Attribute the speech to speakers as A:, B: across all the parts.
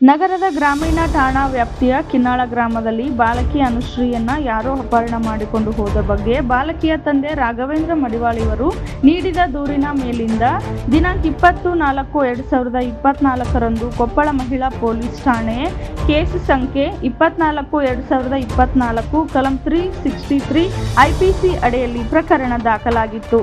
A: ನಗರದ ಗ್ರಾಮೀಣ ಠಾಣಾ ವ್ಯಾಪ್ತಿಯ ಕಿನ್ನಾಳ ಗ್ರಾಮದಲ್ಲಿ ಬಾಲಕಿ ಅನುಶ್ರೀಯನ್ನ ಯಾರೋ ಅಪಹರಣ ಮಾಡಿಕೊಂಡು ಹೋದ ಬಗ್ಗೆ ಬಾಲಕಿಯ ತಂದೆ ರಾಘವೇಂದ್ರ ಮಡಿವಾಳ ಇವರು ನೀಡಿದ ದೂರಿನ ಮೇಲಿಂದ ದಿನಾಂಕ 20/4/2024ರಂದು ಕೊಪ್ಪಳ ಮಹಿಳಾ ಪೊಲೀಸ್ ಠಾಣೆ ಕೇಸ್ ಸಂಖ್ಯೆ 24/2024 ಕಲಂ 363 ಐಪಿಸಿ ಅಡಿಯಲ್ಲಿ ಪ್ರಕರಣ ದಾಖಲಾಗಿತ್ತು.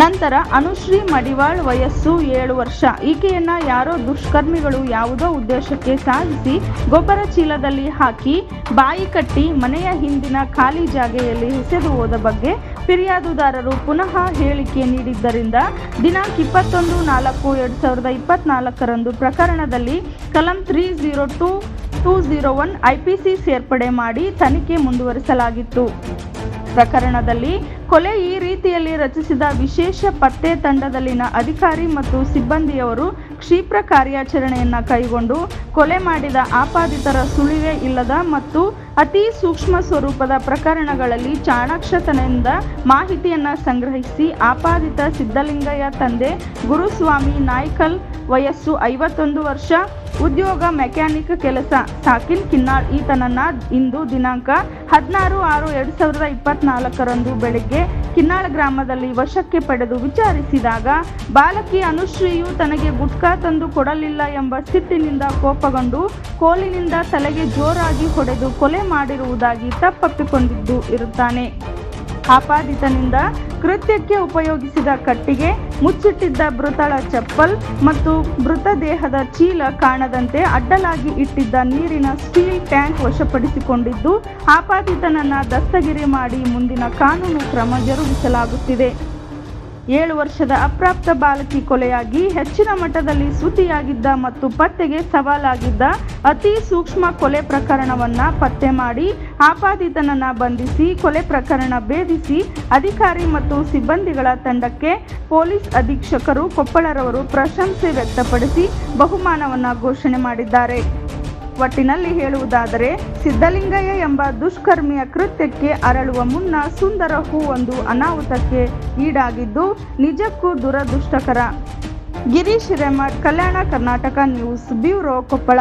A: ನಂತರ ಅನುಶ್ರೀ ಮಡಿವಾಳ್ ವಯಸ್ಸು 7 ವರ್ಷ. ಈಕೆಯನ್ನ ಯಾರೋ ದುಷ್ಕರ್ಮಿಗಳು ಯಾವುದೋ ಉದ್ದೇಶಕ್ಕೆ ಸಾಧಿಸಿ ಗೊಬ್ಬರ ಚೀಲದಲ್ಲಿ ಹಾಕಿ ಬಾಯಿ ಕಟ್ಟಿ ಮನೆಯ ಹಿಂದಿನ ಖಾಲಿ ಜಾಗೆಯಲ್ಲಿ ಎಸೆದು ಹೋದ ಬಗ್ಗೆ ಫಿರ್ಯಾದುದಾರರು ಪುನಃ ಹೇಳಿಕೆ ನೀಡಿದ್ದರಿಂದ ದಿನಾಂಕ 21/4/2024ರಂದು ಪ್ರಕರಣದಲ್ಲಿ ಕಲಂ 302/201 ಐಪಿಸಿ ಸೇರ್ಪಡೆ ಮಾಡಿ ತನಿಖೆ ಮುಂದುವರಿಸಲಾಗಿತ್ತು. ಪ್ರಕರಣದಲ್ಲಿ ಕೊಲೆ ಈ ರೀತಿಯಲ್ಲಿ ರಚಿಸಿದ ವಿಶೇಷ ಪತ್ತೆ ತಂಡದಲ್ಲಿನ ಅಧಿಕಾರಿ ಮತ್ತು ಸಿಬ್ಬಂದಿಯವರು ಕ್ಷಿಪ್ರ ಕಾರ್ಯಾಚರಣೆಯನ್ನು ಕೈಗೊಂಡು ಕೊಲೆ ಮಾಡಿದ ಆಪಾದಿತರ ಸುಳಿವೇ ಇಲ್ಲದ ಮತ್ತು ಅತಿ ಸೂಕ್ಷ್ಮ ಸ್ವರೂಪದ ಪ್ರಕರಣಗಳಲ್ಲಿ ಚಾಣಾಕ್ಷತನದಿಂದ ಮಾಹಿತಿಯನ್ನು ಸಂಗ್ರಹಿಸಿ ಆಪಾದಿತ ಸಿದ್ದಲಿಂಗಯ್ಯ ತಂದೆ ಗುರುಸ್ವಾಮಿ ನಾಯ್ಕಲ್ ವಯಸ್ಸು 51 ವರ್ಷ, ಉದ್ಯೋಗ ಮೆಕ್ಯಾನಿಕ್ ಕೆಲಸ, ಸಾಕಿನ್ ಕಿನ್ನಾಳ್ ಈತನನ್ನ ಇಂದು ದಿನಾಂಕ 16/6/2024ರಂದು ಬೆಳಗ್ಗೆ ಕಿನ್ನಾಳ ಗ್ರಾಮದಲ್ಲಿ ವಶಕ್ಕೆ ಪಡೆದು ವಿಚಾರಿಸಿದಾಗ ಬಾಲಕಿ ಅನುಶ್ರೀಯು ತನಗೆ ಗುಟ್ಕಾ ತಂದು ಕೊಡಲಿಲ್ಲ ಎಂಬ ಸಿಟ್ಟಿನಿಂದ ಕೋಪಗೊಂಡು ಕೋಲಿನಿಂದ ತಲೆಗೆ ಜೋರಾಗಿ ಹೊಡೆದು ಕೊಲೆ ಮಾಡಿರುವುದಾಗಿ ತಪ್ಪಪ್ಪಿಕೊಂಡಿದ್ದು ಇರುತ್ತಾನೆ. ಆಪಾದಿತನಿಂದ ಕೃತ್ಯಕ್ಕೆ ಉಪಯೋಗಿಸಿದ ಕಟ್ಟಿಗೆ, ಮುಚ್ಚಿಟ್ಟಿದ್ದ ಮೃತಳ ಚಪ್ಪಲ್ ಮತ್ತು ಮೃತದೇಹದ ಚೀಲ ಕಾಣದಂತೆ ಅಡ್ಡಲಾಗಿ ಇಟ್ಟಿದ್ದ ನೀರಿನ ಸ್ಟೀಲ್ ಟ್ಯಾಂಕ್ ವಶಪಡಿಸಿಕೊಂಡಿದ್ದು ಆಪಾದಿತನನ್ನ ದಸ್ತಗಿರಿ ಮಾಡಿ ಮುಂದಿನ ಕಾನೂನು ಕ್ರಮ ಜರುಗಿಸಲಾಗುತ್ತಿದೆ. 7 ವರ್ಷದ ಅಪ್ರಾಪ್ತ ಬಾಲಕಿ ಕೊಲೆಯಾಗಿ ಹೆಚ್ಚಿನ ಮಟ್ಟದಲ್ಲಿ ಸುದ್ದಿಯಾಗಿದ್ದ ಮತ್ತು ಪತ್ತೆಗೆ ಸವಾಲಾಗಿದ್ದ ಅತಿ ಸೂಕ್ಷ್ಮ ಕೊಲೆ ಪ್ರಕರಣವನ್ನು ಪತ್ತೆ ಮಾಡಿ ಆಪಾದಿತನನ್ನು ಬಂಧಿಸಿ ಕೊಲೆ ಪ್ರಕರಣ ಭೇದಿಸಿ ಅಧಿಕಾರಿ ಮತ್ತು ಸಿಬ್ಬಂದಿಗಳ ತಂಡಕ್ಕೆ ಪೊಲೀಸ್ ಅಧೀಕ್ಷಕರು ಕೊಪ್ಪಳರವರು ಪ್ರಶಂಸೆ ವ್ಯಕ್ತಪಡಿಸಿ ಬಹುಮಾನವನ್ನು ಘೋಷಣೆ ಮಾಡಿದ್ದಾರೆ. ಒಟ್ಟಿನಲ್ಲಿ ಹೇಳುವುದಾದರೆ ಸಿದ್ದಲಿಂಗಯ್ಯ ಎಂಬ ದುಷ್ಕರ್ಮಿಯ ಕೃತ್ಯಕ್ಕೆ ಅರಳುವ ಮುನ್ನ ಸುಂದರ ಹೂವೊಂದು ಅನಾಹುತಕ್ಕೆ ಈಡಾಗಿದ್ದು ನಿಜಕ್ಕೂ ದುರದೃಷ್ಟಕರ. Girish Hiremath, Kalyana Karnataka news bureau, Koppal.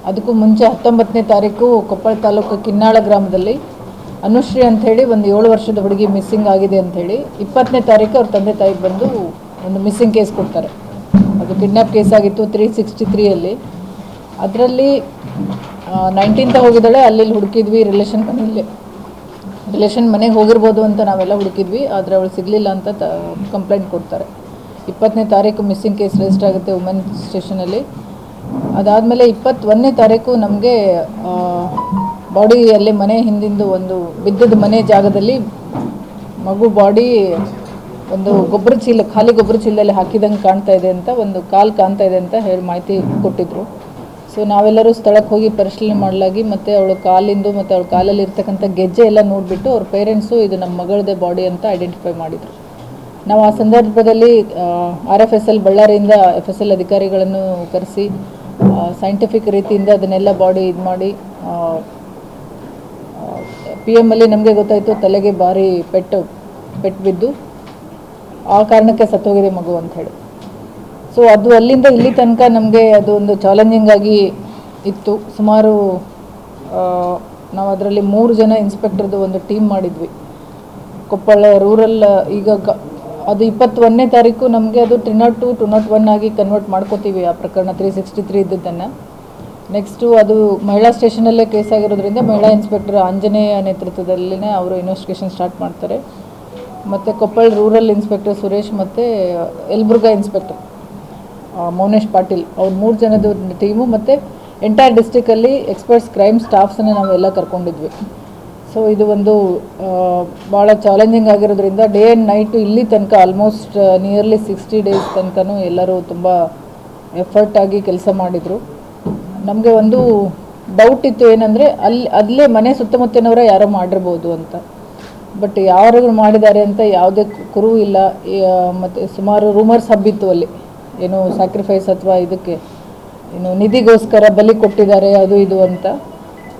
B: ಅದಕ್ಕೂ ಮುಂಚೆ 19ನೇ ತಾರೀಕು ಕೊಪ್ಪಳ ತಾಲೂಕು ಕಿನ್ನಾಳ ಗ್ರಾಮದಲ್ಲಿ ಅನುಶ್ರೀ ಅಂಥೇಳಿ ಒಂದು 7 ವರ್ಷದ ಹುಡುಗಿ ಮಿಸ್ಸಿಂಗ್ ಆಗಿದೆ ಅಂಥೇಳಿ 20ನೇ ತಾರೀಕು ಅವ್ರ ತಂದೆ ತಾಯಿ ಬಂದು ಒಂದು ಮಿಸ್ಸಿಂಗ್ ಕೇಸ್ ಕೊಡ್ತಾರೆ. ಅದು ಕಿಡ್ನಾಪ್ ಕೇಸ್ ಆಗಿತ್ತು 363 ಅದರಲ್ಲಿ 19th ಹೋಗಿದ್ದಾಳೆ. ಅಲ್ಲಿ ಹುಡುಕಿದ್ವಿ, ರಿಲೇಷನ್ ಮನೆಗೆ ಹೋಗಿರ್ಬೋದು ಅಂತ ನಾವೆಲ್ಲ ಹುಡುಕಿದ್ವಿ. ಆದರೆ ಅವಳು ಸಿಗಲಿಲ್ಲ ಅಂತ ಕಂಪ್ಲೇಂಟ್ ಕೊಡ್ತಾರೆ. 20ನೇ ತಾರೀಕು ಮಿಸ್ಸಿಂಗ್ ಕೇಸ್ ರಿಜಿಸ್ಟರ್ ಆಗುತ್ತೆ ವುಮೆನ್ ಸ್ಟೇಷನಲ್ಲಿ. ಅದಾದಮೇಲೆ 21ನೇ ತಾರೀಕು ನಮಗೆ ಬಾಡಿಯಲ್ಲಿ ಮನೆ ಹಿಂದಿಂದು ಒಂದು ಬಿದ್ದದ ಮನೆ ಜಾಗದಲ್ಲಿ ಮಗು ಬಾಡಿ ಒಂದು ಖಾಲಿ ಗೊಬ್ಬರ ಚೀಲದಲ್ಲಿ ಹಾಕಿದಂಗೆ ಕಾಣ್ತಾ ಇದೆ ಅಂತ, ಒಂದು ಕಾಲು ಕಾಣ್ತಾ ಇದೆ ಅಂತ ಹೇಳಿ ಮಾಹಿತಿ ಕೊಟ್ಟಿದ್ರು. ಸೊ ನಾವೆಲ್ಲರೂ ಸ್ಥಳಕ್ಕೆ ಹೋಗಿ ಪರಿಶೀಲನೆ ಮಾಡಲಾಗಿ ಮತ್ತು ಅವಳು ಕಾಲಿಂದು ಮತ್ತು ಅವಳ ಕಾಲಲ್ಲಿ ಇರ್ತಕ್ಕಂಥ ಗೆಜ್ಜೆ ಎಲ್ಲ ನೋಡಿಬಿಟ್ಟು ಅವ್ರ ಪೇರೆಂಟ್ಸು ಇದು ನಮ್ಮ ಮಗಳದೇ ಬಾಡಿ ಅಂತ ಐಡೆಂಟಿಫೈ ಮಾಡಿದರು. ನಾವು ಆ ಸಂದರ್ಭದಲ್ಲಿ RFSL ಬಳ್ಳಾರಿಯಿಂದ FSL ಅಧಿಕಾರಿಗಳನ್ನು ಕರೆಸಿ ಸೈಂಟಿಫಿಕ್ ರೀತಿಯಿಂದ ಅದನ್ನೆಲ್ಲ ಬಾಡಿ ಇದು ಮಾಡಿ PM ಅಲ್ಲಿ ನಮಗೆ ಗೊತ್ತಾಯಿತು ತಲೆಗೆ ಭಾರಿ ಪೆಟ್ಟು ಬಿದ್ದು ಆ ಕಾರಣಕ್ಕೆ ಸತ್ತೋಗಿದೆ ಮಗು ಅಂಥೇಳಿ. ಸೊ ಅದು ಅಲ್ಲಿಂದ ಇಲ್ಲಿ ತನಕ ನಮಗೆ ಅದು ಒಂದು ಚಾಲೆಂಜಿಂಗ್ ಆಗಿ ಇತ್ತು. ಸುಮಾರು ನಾವು ಅದರಲ್ಲಿ 3 ಜನ ಇನ್ಸ್ಪೆಕ್ಟರ್ದು ಒಂದು ಟೀಮ್ ಮಾಡಿದ್ವಿ ಕೊಪ್ಪಳ ರೂರಲ್. ಈಗ ಅದು 21ನೇ ತಾರೀಕು ನಮಗೆ ಅದು 302, 201 ಆಗಿ ಕನ್ವರ್ಟ್ ಮಾಡ್ಕೋತೀವಿ ಆ ಪ್ರಕರಣ 363 ಇದ್ದದ್ದನ್ನು. ನೆಕ್ಸ್ಟು ಅದು ಮಹಿಳಾ ಸ್ಟೇಷನಲ್ಲೇ ಕೇಸ್ ಆಗಿರೋದ್ರಿಂದ ಮಹಿಳಾ ಇನ್ಸ್ಪೆಕ್ಟರ್ ಆಂಜನೇಯ ನೇತೃತ್ವದಲ್ಲಿನೇ ಅವರು ಇನ್ವೆಸ್ಟಿಗೇಷನ್ ಸ್ಟಾರ್ಟ್ ಮಾಡ್ತಾರೆ. ಮತ್ತು ಕೊಪ್ಪಳ ರೂರಲ್ ಇನ್ಸ್ಪೆಕ್ಟರ್ ಸುರೇಶ್ ಮತ್ತು ಯಲಬುರ್ಗಾ ಇನ್ಸ್ಪೆಕ್ಟರ್ ಮೌನೇಶ್ ಪಾಟೀಲ್ ಅವ್ರು 3 ಜನದ ಟೀಮು ಮತ್ತು ಎಂಟೈರ್ ಡಿಸ್ಟಿಕಲ್ಲಿ ಎಕ್ಸ್ಪರ್ಟ್ಸ್ ಕ್ರೈಮ್ ಸ್ಟಾಫ್ಸನ್ನು ನಾವೆಲ್ಲ ಕರ್ಕೊಂಡಿದ್ವಿ. ಸೊ ಇದು ಒಂದು ಭಾಳ ಚಾಲೆಂಜಿಂಗ್ ಆಗಿರೋದ್ರಿಂದ ಡೇ ಆ್ಯಂಡ್ ನೈಟು ಇಲ್ಲಿ ತನಕ ಆಲ್ಮೋಸ್ಟ್ ನಿಯರ್ಲಿ 60 ಡೇಸ್ ತನಕನೂ ಎಲ್ಲರೂ ತುಂಬ ಎಫರ್ಟ್ ಆಗಿ ಕೆಲಸ ಮಾಡಿದರು. ನಮಗೆ ಒಂದು ಡೌಟ್ ಇತ್ತು, ಏನಂದರೆ ಅಲ್ಲೇ ಮನೆ ಸುತ್ತಮುತ್ತಲಿನವರ ಯಾರೋ ಮಾಡಿರ್ಬೋದು ಅಂತ. ಬಟ್ ಯಾರು ಮಾಡಿದ್ದಾರೆ ಅಂತ ಯಾವುದೇ ಕುರುವು ಇಲ್ಲ. ಮತ್ತು ಸುಮಾರು ರೂಮರ್ಸ್ ಹಬ್ಬಿತ್ತು ಅಲ್ಲಿ, ಏನು ಸ್ಯಾಕ್ರಿಫೈಸ್ ಅಥವಾ ಇದಕ್ಕೆ ಏನು ನಿಧಿಗೋಸ್ಕರ ಬಲಿ ಕೊಟ್ಟಿದ್ದಾರೆ ಅದು ಇದು ಅಂತ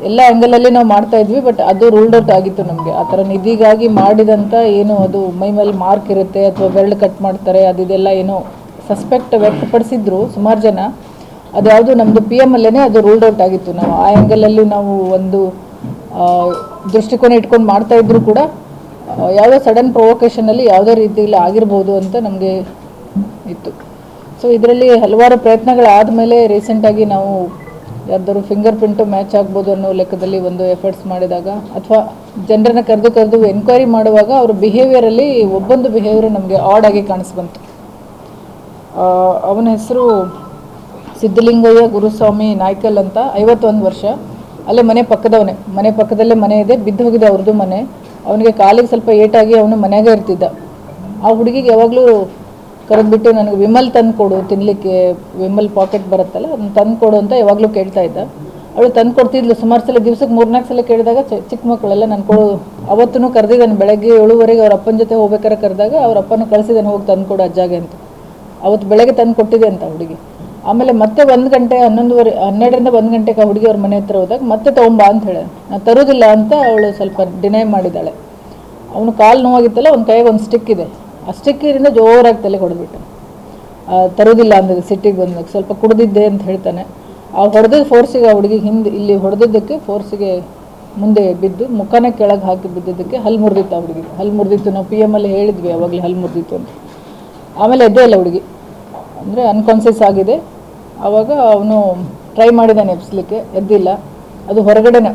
B: ಎಲ್ಲ ಆ್ಯಂಗಲಲ್ಲಿ ನಾವು ಮಾಡ್ತಾಯಿದ್ವಿ. ಬಟ್ ಅದು ರೂಲ್ಡ್ ಔಟ್ ಆಗಿತ್ತು ನಮಗೆ. ಆ ಥರ ನಿಧಿಗಾಗಿ ಮಾಡಿದಂಥ ಏನು ಅದು ಮೈ ಮೇಲೆ ಮಾರ್ಕ್ ಇರುತ್ತೆ ಅಥವಾ ಬೆರಳು ಕಟ್ ಮಾಡ್ತಾರೆ ಅದು ಇದೆಲ್ಲ ಏನೋ ಸಸ್ಪೆಕ್ಟ್ ವ್ಯಕ್ತಪಡಿಸಿದ್ರು ಸುಮಾರು ಜನ. ಅದ್ಯಾವುದು ನಮ್ಮದು PM ಅಲ್ಲೇ ಅದು ರೂಲ್ಡ್ ಔಟ್ ಆಗಿತ್ತು. ನಾವು ಆ ಆ್ಯಂಗಲಲ್ಲಿ ನಾವು ಒಂದು ದೃಷ್ಟಿಕೋನ ಇಟ್ಕೊಂಡು ಮಾಡ್ತಾ ಇದ್ರು ಕೂಡ ಯಾವುದೋ ಸಡನ್ ಪ್ರೊವೊಕೇಷನಲ್ಲಿ ಯಾವುದೇ ರೀತಿಯಲ್ಲಿ ಆಗಿರ್ಬೋದು ಅಂತ ನಮಗೆ ಇತ್ತು. ಸೊ ಇದರಲ್ಲಿ ಹಲವಾರು ಪ್ರಯತ್ನಗಳಾದ ಮೇಲೆ ರೀಸೆಂಟಾಗಿ ನಾವು ಯಾರ್ದಾದ್ರು ಫಿಂಗರ್ ಪ್ರಿಂಟು ಮ್ಯಾಚ್ ಆಗ್ಬೋದು ಅನ್ನೋ ಲೆಕ್ಕದಲ್ಲಿ ಒಂದು ಎಫರ್ಟ್ಸ್ ಮಾಡಿದಾಗ, ಅಥವಾ ಜನರನ್ನ ಕರೆದು ಎನ್ಕ್ವೈರಿ ಮಾಡುವಾಗ ಅವ್ರ ಬಿಹೇವಿಯರಲ್ಲಿ ಒಬ್ಬೊಂದು ಬಿಹೇವಿಯರ್ ನಮಗೆ ಆಡ್ ಆಗಿ ಕಾಣಿಸ್ಬಂತು. ಅವನ ಹೆಸರು ಸಿದ್ಧಲಿಂಗಯ್ಯ ಗುರುಸ್ವಾಮಿ ನಾಯ್ಕಲ್ ಅಂತ, 51 ವರ್ಷ. ಅಲ್ಲೇ ಮನೆ ಪಕ್ಕದಲ್ಲೇ ಮನೆ ಇದೆ, ಬಿದ್ದು ಹೋಗಿದೆ ಅವ್ರದ್ದು ಮನೆ. ಅವನಿಗೆ ಕಾಲಿಗೆ ಸ್ವಲ್ಪ ಏಟಾಗಿ ಅವನು ಮನೆಯಾಗೆ ಇರ್ತಿದ್ದ. ಆ ಹುಡುಗಿಗೆ ಯಾವಾಗಲೂ ಕರೆದ್ಬಿಟ್ಟು ನನಗೆ ವಿಮಲ್ ತಂದು ಕೊಡು ತಿನ್ನಲಿಕ್ಕೆ, ವಿಮಲ್ ಪಾಕೆಟ್ ಬರುತ್ತಲ್ಲ ಅದನ್ನು ತಂದು ಕೊಡು ಅಂತ ಯಾವಾಗಲೂ ಕೇಳ್ತಾ ಇದ್ದ. ಅವಳು ತಂದು ಕೊಡ್ತಿದ್ಲು. ಸುಮಾರು ಸಲ ದಿವ್ಸಕ್ಕೆ 3-4 ಸಲ ಕೇಳಿದಾಗ ಚಿಕ್ಕ ಮಕ್ಕಳೆಲ್ಲ ನಾನು ಕೊಡು. ಅವತ್ತೂ ಕರೆದಿದ್ದಾನೆ ಬೆಳಗ್ಗೆ 7:30 ಅವ್ರ ಅಪ್ಪನ ಜೊತೆ ಹೋಗ್ಬೇಕಾರೆ ಕರೆದಾಗ ಅವ್ರ ಅಪ್ಪನ ಕಳಿಸಿದ್ದಾನೆ, ಹೋಗಿ ತಂದು ಕೊಡು ಅಜ್ಜಾಗೆ ಅಂತ. ಅವತ್ತು ಬೆಳಗ್ಗೆ ತಂದು ಕೊಟ್ಟಿದೆ ಅಂತ ಹುಡುಗಿ. ಆಮೇಲೆ ಮತ್ತೆ 1 ಗಂಟೆ 12ರಿಂದ 1 ಗಂಟೆಗೆ ಆ ಹುಡುಗಿ ಅವ್ರ ಮನೆ ಹತ್ರ ಹೋದಾಗ ಮತ್ತೆ ತೊಗೊಂಬಾ ಅಂತ ಹೇಳ. ನಾನು ತರೋದಿಲ್ಲ ಅಂತ ಅವಳು ಸ್ವಲ್ಪ ಡಿನೈ ಮಾಡಿದ್ದಾಳೆ. ಅವನು ಕಾಲು ನೋವಾಗಿತ್ತಲ್ಲ, ಒಂದು ಕೈಗೆ ಒಂದು ಸ್ಟಿಕ್ ಇದೆ, ಆ ಸ್ಟಿಕ್ಕಿಂದ ಜೋರಾಗಿ ತಲೆ ಹೊಡೆದ್ಬಿಟ್ಟು ತರೋದಿಲ್ಲ ಅಂದಿದೆ. ಸಿಟ್ಟಿಗೆ ಬಂದಾಗ ಸ್ವಲ್ಪ ಕುಡಿದಿದ್ದೆ ಅಂತ ಹೇಳ್ತಾನೆ. ಆ ಹೊಡೆದಿದ್ದ ಫೋರ್ಸಿಗೆ ಆ ಹುಡುಗಿ ಇಲ್ಲಿ ಹೊಡೆದಿದ್ದಕ್ಕೆ ಫೋರ್ಸಿಗೆ ಮುಂದೆ ಬಿದ್ದು ಮುಖನೇ ಕೆಳಗೆ ಹಾಕಿ ಬಿದ್ದಿದ್ದಕ್ಕೆ ಹಲ್ಲು ಮುರಿದಿತ್ತು. ಆ ಹುಡುಗಿ ಹಲ್ಲು ಮುರಿದಿತ್ತು. ನಾವು PM ಅಲ್ಲಿ ಹೇಳಿದ್ವಿ ಅವಾಗಲೇ ಹಲ್ಲು ಮುರಿದಿತ್ತು ಅಂತ. ಆಮೇಲೆ ಎದ್ದೇ ಇಲ್ಲ ಹುಡುಗಿ, ಅಂದರೆ ಅನ್ಕಾನ್ಸಿಯಸ್ ಆಗಿದೆ. ಆವಾಗ ಅವನು ಟ್ರೈ ಮಾಡಿದ್ದಾನೆ ಎಬ್ಸ್ಲಿಕ್ಕೆ, ಎದ್ದಿಲ್ಲ. ಅದು ಹೊರಗಡೆನೆ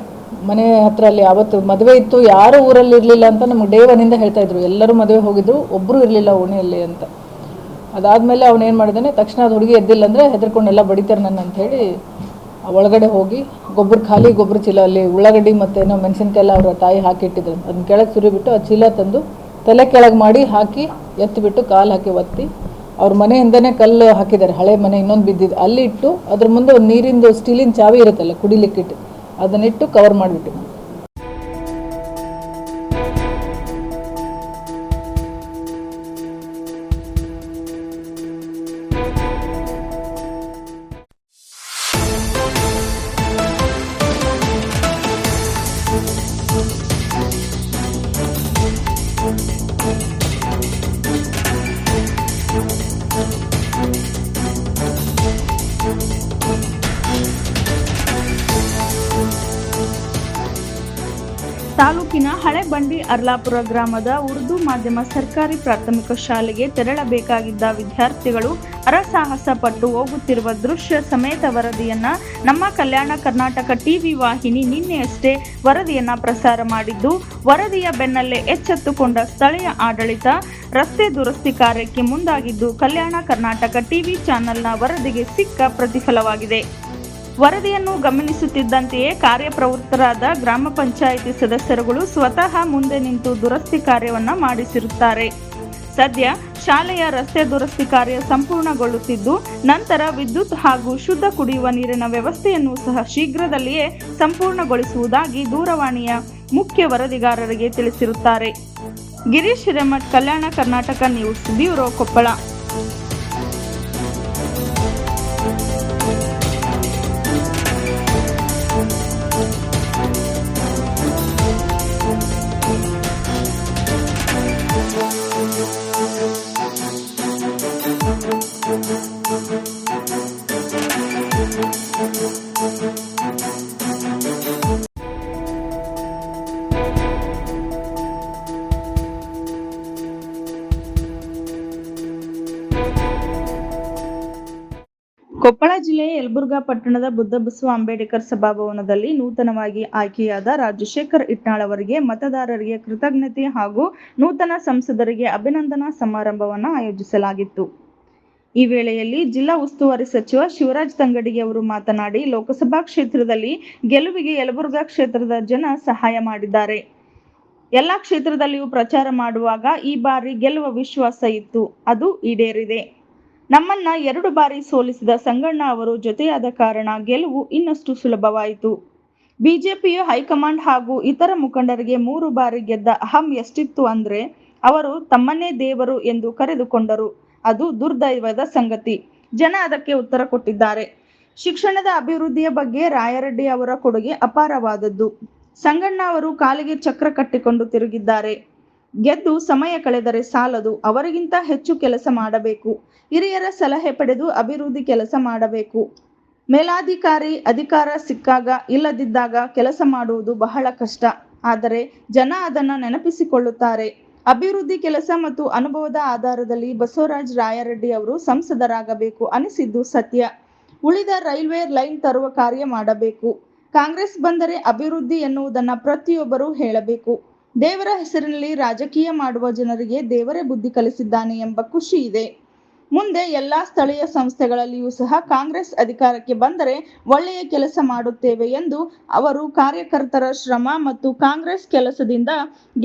B: ಮನೆ ಹತ್ರ ಅಲ್ಲಿ ಆವತ್ತು ಮದುವೆ ಇತ್ತು, ಯಾರೂ ಊರಲ್ಲಿ ಇರಲಿಲ್ಲ ಅಂತ ನಮಗೆ ಡೇ 1ಇಂದ ಹೇಳ್ತಾ ಇದ್ರು. ಎಲ್ಲರೂ ಮದುವೆ ಹೋಗಿದ್ರು, ಒಬ್ಬರು ಇರಲಿಲ್ಲ ಓಣಿಯಲ್ಲಿ ಅಂತ. ಅದಾದಮೇಲೆ ಅವನೇನು ಮಾಡಿದ್ದಾನೆ, ತಕ್ಷಣ ಅದು ಹುಡುಗಿ ಎದ್ದಿಲ್ಲ ಅಂದರೆ ಹೆದರ್ಕೊಂಡೆಲ್ಲ ಬಡಿತಾರೆ ನನ್ನ ಅಂಥೇಳಿ ಒಳಗಡೆ ಹೋಗಿ ಖಾಲಿ ಗೊಬ್ಬರ ಚೀಲ, ಅಲ್ಲಿ ಉಳ್ಳಾಗಡ್ಡಿ ಮತ್ತು ಏನೋ ಮೆಣಸಿನ್ಕಾಯಿ ಎಲ್ಲ ಅವರ ತಾಯಿ ಹಾಕಿಟ್ಟಿದ್ರು. ಅದನ್ನ ಕೆಳಗೆ ಸುರಿಬಿಟ್ಟು ಆ ಚೀಲ ತಂದು ತಲೆ ಕೆಳಗೆ ಮಾಡಿ ಹಾಕಿ ಎತ್ತಿಬಿಟ್ಟು ಕಾಲು ಹಾಕಿ ಒತ್ತಿ ಅವ್ರ ಮನೆಯಿಂದನೇ ಕಲ್ಲು ಹಾಕಿದ್ದಾರೆ, ಹಳೆ ಮನೆ ಇನ್ನೊಂದು ಬಿದ್ದಿದ್ದು, ಅಲ್ಲಿ ಇಟ್ಟು ಅದ್ರ ಮುಂದೆ ಒಂದು ನೀರಿಂದು ಸ್ಟೀಲಿನ ಚಾವಿ ಇರುತ್ತಲ್ಲ ಕುಡಿಲಿಕ್ಕಿಟ್ಟು, ಅದನ್ನಿಟ್ಟು ಕವರ್ ಮಾಡಿಬಿಟ್ಟು.
A: ತಾಲೂಕಿನ ಹಳೆಬಂಡಿ ಅರ್ಲಾಪುರ ಗ್ರಾಮದ ಉರ್ದು ಮಾಧ್ಯಮ ಸರ್ಕಾರಿ ಪ್ರಾಥಮಿಕ ಶಾಲೆಗೆ ತೆರಳಬೇಕಾಗಿದ್ದ ವಿದ್ಯಾರ್ಥಿಗಳು ಹರಸಾಹಸ ಪಟ್ಟು ಹೋಗುತ್ತಿರುವ ದೃಶ್ಯ ಸಮೇತ ವರದಿಯನ್ನ ನಮ್ಮ ಕಲ್ಯಾಣ ಕರ್ನಾಟಕ ಟಿವಿ ವಾಹಿನಿ ನಿನ್ನೆಯಷ್ಟೇ ವರದಿಯನ್ನ ಪ್ರಸಾರ ಮಾಡಿದ್ದು, ವರದಿಯ ಬೆನ್ನಲ್ಲೇ ಎಚ್ಚೆತ್ತುಕೊಂಡ ಸ್ಥಳೀಯ ಆಡಳಿತ ರಸ್ತೆ ದುರಸ್ತಿ ಕಾರ್ಯಕ್ಕೆ ಮುಂದಾಗಿದ್ದು, ಕಲ್ಯಾಣ ಕರ್ನಾಟಕ ಟಿವಿ ಚಾನೆಲ್ನ ವರದಿಗೆ ಸಿಕ್ಕ ಪ್ರತಿಫಲವಾಗಿದೆ. ವರದಿಯನ್ನು ಗಮನಿಸುತ್ತಿದ್ದಂತೆಯೇ ಕಾರ್ಯಪ್ರವೃತ್ತರಾದ ಗ್ರಾಮ ಪಂಚಾಯಿತಿ ಸದಸ್ಯರುಗಳು ಸ್ವತಃ ಮುಂದೆ ನಿಂತು ದುರಸ್ತಿ ಕಾರ್ಯವನ್ನ ಮಾಡಿಸಿರುತ್ತಾರೆ. ಸದ್ಯ ಶಾಲೆಯ ರಸ್ತೆ ದುರಸ್ತಿ ಕಾರ್ಯ ಸಂಪೂರ್ಣಗೊಳ್ಳುತ್ತಿದ್ದು, ನಂತರ ವಿದ್ಯುತ್ ಹಾಗೂ ಶುದ್ಧ ಕುಡಿಯುವ ನೀರಿನ ವ್ಯವಸ್ಥೆಯನ್ನು ಸಹ ಶೀಘ್ರದಲ್ಲಿಯೇ ಸಂಪೂರ್ಣಗೊಳಿಸುವುದಾಗಿ ದೂರವಾಣಿಯ ಮುಖ್ಯ ವರದಿಗಾರರಿಗೆ ತಿಳಿಸಿರುತ್ತಾರೆ. Girish Hiremath, Kalyana Karnataka news bureau, Koppal. ಕೊಪ್ಪಳ ಜಿಲ್ಲೆಯ ಯಲಬುರ್ಗಾ ಪಟ್ಟಣದ ಬುದ್ಧಬಸವ ಅಂಬೇಡ್ಕರ್ ಸಭಾಭವನದಲ್ಲಿ ನೂತನವಾಗಿ ಆಯ್ಕೆಯಾದ ರಾಜಶೇಖರ್ ಇಟ್ನಾಳ್ ಅವರಿಗೆ ಮತದಾರರಿಗೆ ಕೃತಜ್ಞತೆ ಹಾಗೂ ನೂತನ ಸಂಸದರಿಗೆ ಅಭಿನಂದನಾ ಸಮಾರಂಭವನ್ನು ಆಯೋಜಿಸಲಾಗಿತ್ತು. ಈ ವೇಳೆಯಲ್ಲಿ ಜಿಲ್ಲಾ ಉಸ್ತುವಾರಿ ಸಚಿವ ಶಿವರಾಜ್ ತಂಗಡಗಿ ಅವರು ಮಾತನಾಡಿ, ಲೋಕಸಭಾ ಕ್ಷೇತ್ರದಲ್ಲಿ ಗೆಲುವಿಗೆ ಯಲಬುರ್ಗಾ ಕ್ಷೇತ್ರದ ಜನ ಸಹಾಯ ಮಾಡಿದ್ದಾರೆ. ಎಲ್ಲ ಕ್ಷೇತ್ರದಲ್ಲಿಯೂ ಪ್ರಚಾರ ಮಾಡುವಾಗ ಈ ಬಾರಿ ಗೆಲ್ಲುವ ವಿಶ್ವಾಸ ಇತ್ತು, ಅದು ಈಡೇರಿದೆ. ನಮ್ಮನ್ನ 2 ಬಾರಿ ಸೋಲಿಸಿದ ಸಂಗಣ್ಣ ಅವರು ಜೊತೆಯಾದ ಕಾರಣ ಗೆಲುವು ಇನ್ನಷ್ಟು ಸುಲಭವಾಯಿತು. ಬಿಜೆಪಿಯ ಹೈಕಮಾಂಡ್ ಹಾಗೂ ಇತರ ಮುಖಂಡರಿಗೆ 3 ಬಾರಿ ಗೆದ್ದ ಅಹಂ ಎಷ್ಟಿತ್ತು ಅಂದ್ರೆ ಅವರು ತಮ್ಮನ್ನೇ ದೇವರು ಎಂದು ಕರೆದುಕೊಂಡರು. ಅದು ದುರ್ದೈವದ ಸಂಗತಿ. ಜನ ಅದಕ್ಕೆ ಉತ್ತರ ಕೊಟ್ಟಿದ್ದಾರೆ. ಶಿಕ್ಷಣದ ಅಭಿವೃದ್ಧಿಯ ಬಗ್ಗೆ ರಾಯರೆಡ್ಡಿ ಅವರ ಕೊಡುಗೆ ಅಪಾರವಾದದ್ದು. ಸಂಗಣ್ಣ ಅವರು ಕಾಲಿಗೆ ಚಕ್ರ ಕಟ್ಟಿಕೊಂಡು ತಿರುಗಿದ್ದಾರೆ. ಗೆದ್ದು ಸಮಯ ಕಳೆದರೆ ಸಾಲದು, ಅವರಿಗಿಂತ ಹೆಚ್ಚು ಕೆಲಸ ಮಾಡಬೇಕು. ಹಿರಿಯರ ಸಲಹೆ ಪಡೆದು ಅಭಿವೃದ್ಧಿ ಕೆಲಸ ಮಾಡಬೇಕು. ಮೇಲಾಧಿಕಾರಿ ಅಧಿಕಾರ ಸಿಕ್ಕಾಗ ಇಲ್ಲದಿದ್ದಾಗ ಕೆಲಸ ಮಾಡುವುದು ಬಹಳ ಕಷ್ಟ. ಆದರೆ ಜನ ಅದನ್ನು ನೆನಪಿಸಿಕೊಳ್ಳುತ್ತಾರೆ. ಅಭಿವೃದ್ಧಿ ಕೆಲಸ ಮತ್ತು ಅನುಭವದ ಆಧಾರದಲ್ಲಿ ಬಸವರಾಜ ರಾಯರೆಡ್ಡಿ ಅವರು ಸಂಸದರಾಗಬೇಕು ಅನಿಸಿದ್ದು ಸತ್ಯ. ಉಳಿದ ರೈಲ್ವೆ ಲೈನ್ ತರುವ ಕಾರ್ಯ ಮಾಡಬೇಕು. ಕಾಂಗ್ರೆಸ್ ಬಂದರೆ ಅಭಿವೃದ್ಧಿ ಎನ್ನುವುದನ್ನು ಪ್ರತಿಯೊಬ್ಬರೂ ಹೇಳಬೇಕು. ದೇವರ ಹೆಸರಿನಲ್ಲಿ ರಾಜಕೀಯ ಮಾಡುವ ಜನರಿಗೆ ದೇವರೇ ಬುದ್ಧಿ ಕಲಿಸಿದ್ದಾನೆ ಎಂಬ ಖುಷಿ ಇದೆ. ಮುಂದೆ ಎಲ್ಲ ಸ್ಥಳೀಯ ಸಂಸ್ಥೆಗಳಲ್ಲಿಯೂ ಸಹ ಕಾಂಗ್ರೆಸ್ ಅಧಿಕಾರಕ್ಕೆ ಬಂದರೆ ಒಳ್ಳೆಯ ಕೆಲಸ ಮಾಡುತ್ತೇವೆ ಎಂದು ಅವರು ಕಾರ್ಯಕರ್ತರ ಶ್ರಮ ಮತ್ತು ಕಾಂಗ್ರೆಸ್ ಕೆಲಸದಿಂದ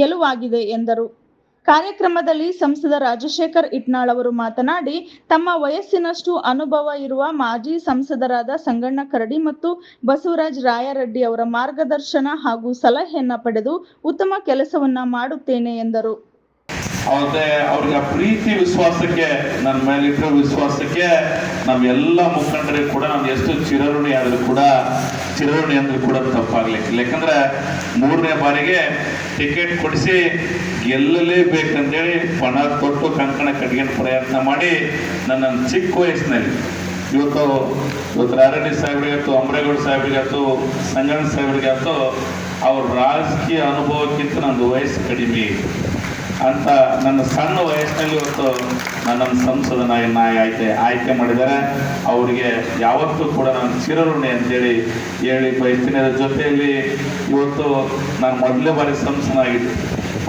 A: ಗೆಲುವಾಗಿದೆ ಎಂದರು. ಕಾರ್ಯಕ್ರಮದಲ್ಲಿ ಸಂಸದ ರಾಜಶೇಖರ್ ಇಟ್ನಾಳ್ ಅವರು ಮಾತನಾಡಿ, ತಮ್ಮ ವಯಸ್ಸಿನಷ್ಟು ಅನುಭವ ಇರುವ ಮಾಜಿ ಸಂಸದರಾದ ಸಂಗಣ್ಣ ಕರಡಿ ಮತ್ತು ಬಸವರಾಜ ರಾಯರೆಡ್ಡಿ ಅವರ ಮಾರ್ಗದರ್ಶನ ಹಾಗೂ ಸಲಹೆಯನ್ನು ಪಡೆದು ಉತ್ತಮ ಕೆಲಸವನ್ನ ಮಾಡುತ್ತೇನೆ ಎಂದರು.
C: ಅವ್ರಿಗೆ ಪ್ರೀತಿ ವಿಶ್ವಾಸಕ್ಕೆ, ನನ್ನ ಮೇಲಿಟ್ಟಿರೋ ವಿಶ್ವಾಸಕ್ಕೆ ನಮ್ಮೆಲ್ಲ ಮುಖಂಡರಿಗೆ ಕೂಡ ನಾನು ಎಷ್ಟು ಚಿರಋಣಿ ಆದರೂ ಕೂಡ ತಪ್ಪಾಗ್ಲಿಕ್ಕಿಲ್ಲ. ಯಾಕಂದ್ರೆ 3ನೇ ಬಾರಿಗೆ ಟಿಕೆಟ್ ಕೊಡಿಸಿ ಗೆಲ್ಲಲೇಬೇಕಂತೇಳಿ ಪಣ ತೊಟ್ಟು ಕಂಕಣ ಕಟ್ಕೊಂಡು ಪ್ರಯತ್ನ ಮಾಡಿ ನನ್ನನ್ನು ಚಿಕ್ಕ ವಯಸ್ಸಿನಲ್ಲಿ ಇವತ್ತು ರಾಯರೆಡ್ಡಿ ಸಾಹೇಬ್ರಿಗಾಯ್ತು, ಅಮರೇಗೌಡ ಸಾಹೇಬ್ರಿಗಾಯ್ತು, ಸಂಗಣ್ಣ ಸಾಹೇಬ್ರಿಗಾಯ್ತು, ಅವ್ರ ರಾಜಕೀಯ ಅನುಭವಕ್ಕಿಂತ ನಂದು ವಯಸ್ಸು ಕಡಿಮೆ ಅಂತ ನನ್ನ ಸಣ್ಣ ವಯಸ್ಸಿನಲ್ಲಿ ಇವತ್ತು ನನ್ನನ್ನು ಸಂಸದನಾಗಿ ಆಯ್ಕೆ ಮಾಡಿದ್ದಾರೆ. ಅವರಿಗೆ ಯಾವತ್ತೂ ಕೂಡ ನಾನು ಚಿರಋಣಿ ಅಂತೇಳಿ ಬಯಸ್ತೀನಿ. ಅದರ ಜೊತೆಯಲ್ಲಿ ಇವತ್ತು ನಾನು ಮೊದಲೇ ಬಾರಿ ಸಂಸದನಾಗಿದ್ದೆ.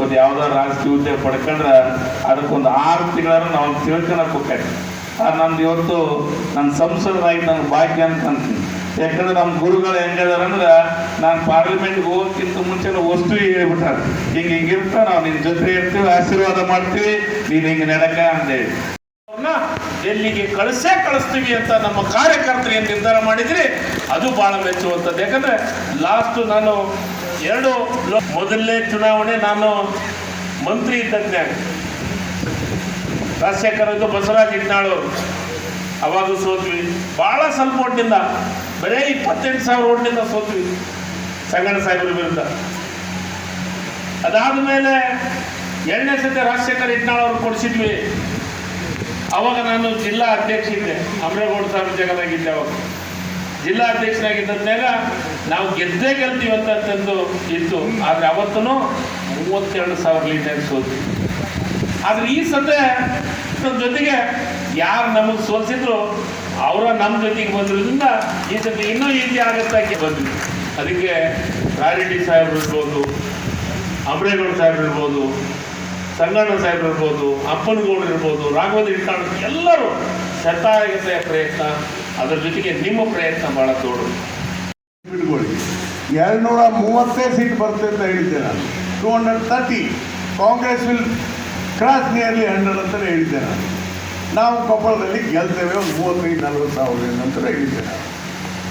C: ಒಂದು ಯಾವ್ದಾರು ರಾಜಕೀಯ ಹುದ್ದೆ ಪಡ್ಕೊಂಡ್ರೆ ಅದಕ್ಕೊಂದು 6 ತಿಂಗಳಾದ್ರೂ ನಾವು ತಿಳ್ಕೊಳಕ್ಕೆ ಹೋಗ್ತೇವೆ. ನಂದು ಇವತ್ತು ನನ್ನ ಸಂಸದನಾಗಿ ನನಗೆ ಭಾಗ್ಯ ಅಂತ ಅಂತೀನಿ. ಯಾಕಂದ್ರೆ ನಮ್ಮ ಗುರುಗಳು ಹೆಂಗಿದಾರೆ ಅಂದ್ರೆ, ನಾನು ಪಾರ್ಲಿಮೆಂಟ್ಗೆ ಹೋಗೋಕ್ಕಿಂತ ಮುಂಚೆ ವಸ್ತು ಹೇಳ್ಬಿಟ್ಟಾರೆ, ಹಿಂಗಿರ್ತ ನಾವು ನಿನ್ನ ಜೊತೆ ಇರ್ತೀವಿ, ಆಶೀರ್ವಾದ ಮಾಡ್ತೀವಿ, ನೀನು ಹಿಂಗೆ ನಡಕ ಅಂತೇಳಿ ಡೆಲ್ಲಿಗೆ ಕಳಿಸ್ತೀವಿ ಅಂತ ನಮ್ಮ ಕಾರ್ಯಕರ್ತರು ಏನು ನಿರ್ಧಾರ ಮಾಡಿದ್ರಿ ಅದು ಭಾಳ ಮೆಚ್ಚುವಂಥದ್ದು. ಯಾಕಂದ್ರೆ ಲಾಸ್ಟ್ ನಾನು ಮೊದಲನೇ ಚುನಾವಣೆ ನಾನು ಮಂತ್ರಿ ಇದ್ದಂತೆ ರಾಜಶೇಖರ್ ಇದು ಬಸವರಾಜ ಇಟ್ನಾಳ್ ಅವಾಗ ಸೋತ್ವಿ. ಭಾಳ ಸ್ವಲ್ಪ ಓಟ್ನಿಂದ, ಬರೀ 28,000 ಓಟ್ನಿಂದ ಸೋತ್ವಿ ಸಂಗಣ್ಣ ಸಾಹೇಬ್ರ ವಿರುದ್ಧ. ಅದಾದಮೇಲೆ 2ನೇ ಸತಿ ರಾಜಶೇಖರ್ ಇಟ್ನಾಳ್ ಅವ್ರು ಕೊಡಿಸಿದ್ವಿ. ಅವಾಗ ನಾನು ಜಿಲ್ಲಾ ಅಧ್ಯಕ್ಷ ಇದ್ದೆ, ಅಮರೇಗೌಡ ಸಾಹೇಬ್ರ ಜಾಗದಾಗಿದ್ದೆ. ಅವಾಗ ಜಿಲ್ಲಾ ಅಧ್ಯಕ್ಷನಾಗಿದ್ದಾಗ ನಾವು ಗೆಲ್ತೀವಿ ಅಂತಂದು ಇತ್ತು. ಆದರೆ ಅವತ್ತೂ 32,000 ಲೀಟರ್ ಸೋತ್ವಿ. ಆದರೆ ಈ ಸತೆ ಜೊತೆಗೆ ಯಾರು ನಮಗೆ ಸೋಲಿಸಿದ್ರು ಅವರ ನಮ್ಮ ಜೊತೆಗೆ ಬಂದಿರೋದ್ರಿಂದ ಈ ಸತಿ ಇನ್ನೂ ಈಸಿ ಆಗುತ್ತಾಗಿ ಬಂದ್ವಿ. ಅದಕ್ಕೆ ರಾಯರೆಡ್ಡಿ ಸಾಹೇಬ್ರು ಇರ್ಬೋದು, ಅಮರೇಗೌಡ ಸಾಹೇಬ್ರು ಇರ್ಬೋದು, ಸಂಗಣ್ಣ ಸಾಹೇಬ್ರು ಇರ್ಬೋದು, ಅಪ್ಪನಗೌಡರು ಇರ್ಬೋದು, ರಾಘವೇಂದ್ರ ಇಟ್ನಾಳ್ ಎಲ್ಲರೂ ಶತಾಯಗತೆಯ ಪ್ರಯತ್ನ, ಅದರ ಜೊತೆಗೆ ನಿಮ್ಮ ಪ್ರಯತ್ನ ಭಾಳ ದೊಡ್ಡದು.
D: ಬಿಟ್ಕೊಳ್ಳಿ, 230 ಸೀಟ್ ಬರುತ್ತೆ ಅಂತ ಹೇಳಿದ್ದೆ ನಾನು. 230 ಕಾಂಗ್ರೆಸ್ ವಿಲ್ ಕ್ರಾಸ್ ನಿಯರ್ಲಿ 100 ಅಂತ ಹೇಳಿದ್ದೆ ನಾನು. ನಾವು ಕೊಪ್ಪಳದಲ್ಲಿ ಗೆಲ್ತೇವೆ ಒಂದು 35-40 ಸಾವಿರ ನಂತರ ಹೇಳಿದ್ದೆ ನಾನು.